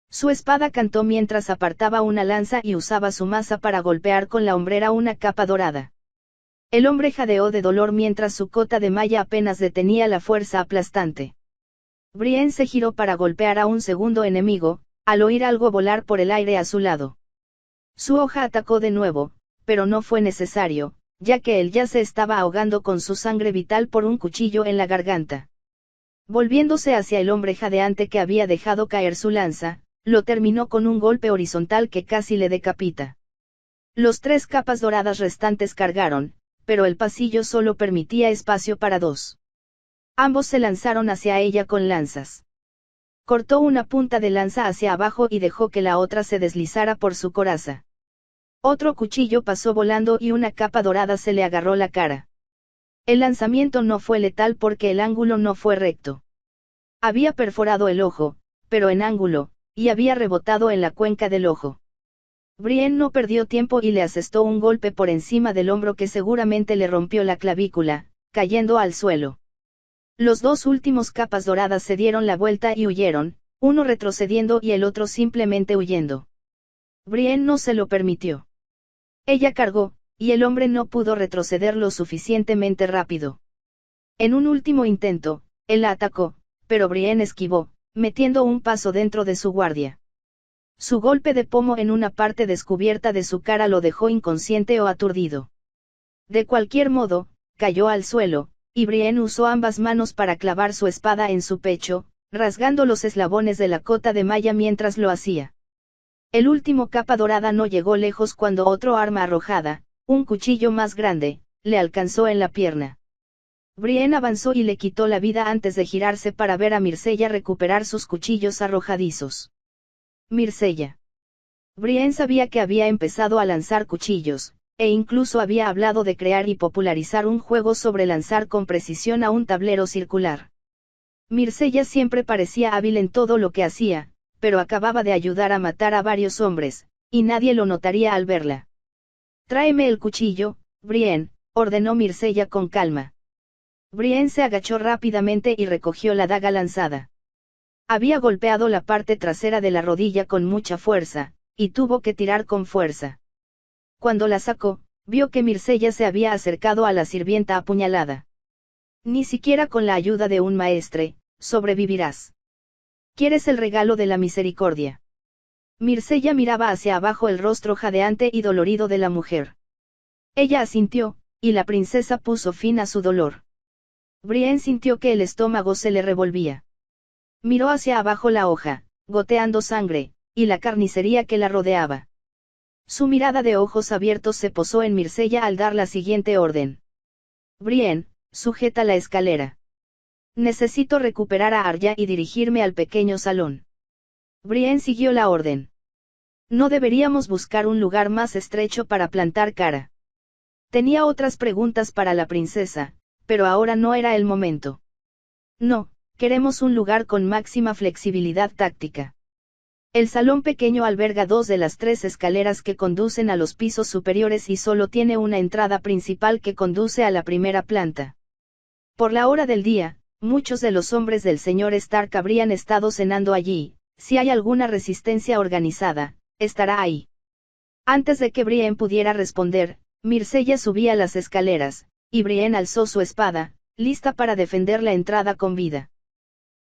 Speaker 1: Su espada cantó mientras apartaba una lanza y usaba su maza para golpear con la hombrera una capa dorada. El hombre jadeó de dolor mientras su cota de malla apenas detenía la fuerza aplastante. Brienne se giró para golpear a un segundo enemigo, al oír algo volar por el aire a su lado. Su hoja atacó de nuevo, pero no fue necesario, ya que él ya se estaba ahogando con su sangre vital por un cuchillo en la garganta. Volviéndose hacia el hombre jadeante que había dejado caer su lanza, lo terminó con un golpe horizontal que casi le decapita. Los 3 capas doradas restantes cargaron, pero el pasillo solo permitía espacio para 2. Ambos se lanzaron hacia ella con lanzas. Cortó una punta de lanza hacia abajo y dejó que la otra se deslizara por su coraza. Otro cuchillo pasó volando y una capa dorada se le agarró la cara. El lanzamiento no fue letal porque el ángulo no fue recto. Había perforado el ojo, pero en ángulo, y había rebotado en la cuenca del ojo. Brienne no perdió tiempo y le asestó un golpe por encima del hombro que seguramente le rompió la clavícula, cayendo al suelo. Los 2 últimos capas doradas se dieron la vuelta y huyeron, uno retrocediendo y el otro simplemente huyendo. Brienne no se lo permitió. Ella cargó, y el hombre no pudo retroceder lo suficientemente rápido. En un último intento, él la atacó, pero Brienne esquivó, metiendo un paso dentro de su guardia. Su golpe de pomo en una parte descubierta de su cara lo dejó inconsciente o aturdido. De cualquier modo, cayó al suelo, y Brienne usó ambas manos para clavar su espada en su pecho, rasgando los eslabones de la cota de malla mientras lo hacía. El último capa dorada no llegó lejos cuando otro arma arrojada, un cuchillo más grande, le alcanzó en la pierna. Brienne avanzó y le quitó la vida antes de girarse para ver a Myrcella recuperar sus cuchillos arrojadizos. Myrcella. Brienne sabía que había empezado a lanzar cuchillos, e incluso había hablado de crear y popularizar un juego sobre lanzar con precisión a un tablero circular. Myrcella siempre parecía hábil en todo lo que hacía, pero acababa de ayudar a matar a varios hombres, y nadie lo notaría al verla. Tráeme el cuchillo, Brienne, ordenó Myrcella con calma. Brienne se agachó rápidamente y recogió la daga lanzada. Había golpeado la parte trasera de la rodilla con mucha fuerza, y tuvo que tirar con fuerza. Cuando la sacó, vio que Myrcella se había acercado a la sirvienta apuñalada. Ni siquiera con la ayuda de un maestre, sobrevivirás. ¿Quieres el regalo de la misericordia? Myrcella miraba hacia abajo el rostro jadeante y dolorido de la mujer. Ella asintió, y la princesa puso fin a su dolor. Brienne sintió que el estómago se le revolvía. Miró hacia abajo la hoja, goteando sangre, y la carnicería que la rodeaba. Su mirada de ojos abiertos se posó en Myrcella al dar la siguiente orden. Brienne, sujeta la escalera. Necesito recuperar a Arya y dirigirme al pequeño salón. Brienne siguió la orden. No deberíamos buscar un lugar más estrecho para plantar cara. Tenía otras preguntas para la princesa, pero ahora no era el momento. No, queremos un lugar con máxima flexibilidad táctica. El salón pequeño alberga 2 de las 3 escaleras que conducen a los pisos superiores y solo tiene una entrada principal que conduce a la primera planta. Por la hora del día, muchos de los hombres del señor Stark habrían estado cenando allí. Si hay alguna resistencia organizada, estará ahí. Antes de que Brienne pudiera responder, Myrcella subía las escaleras, y Brienne alzó su espada, lista para defender la entrada con vida.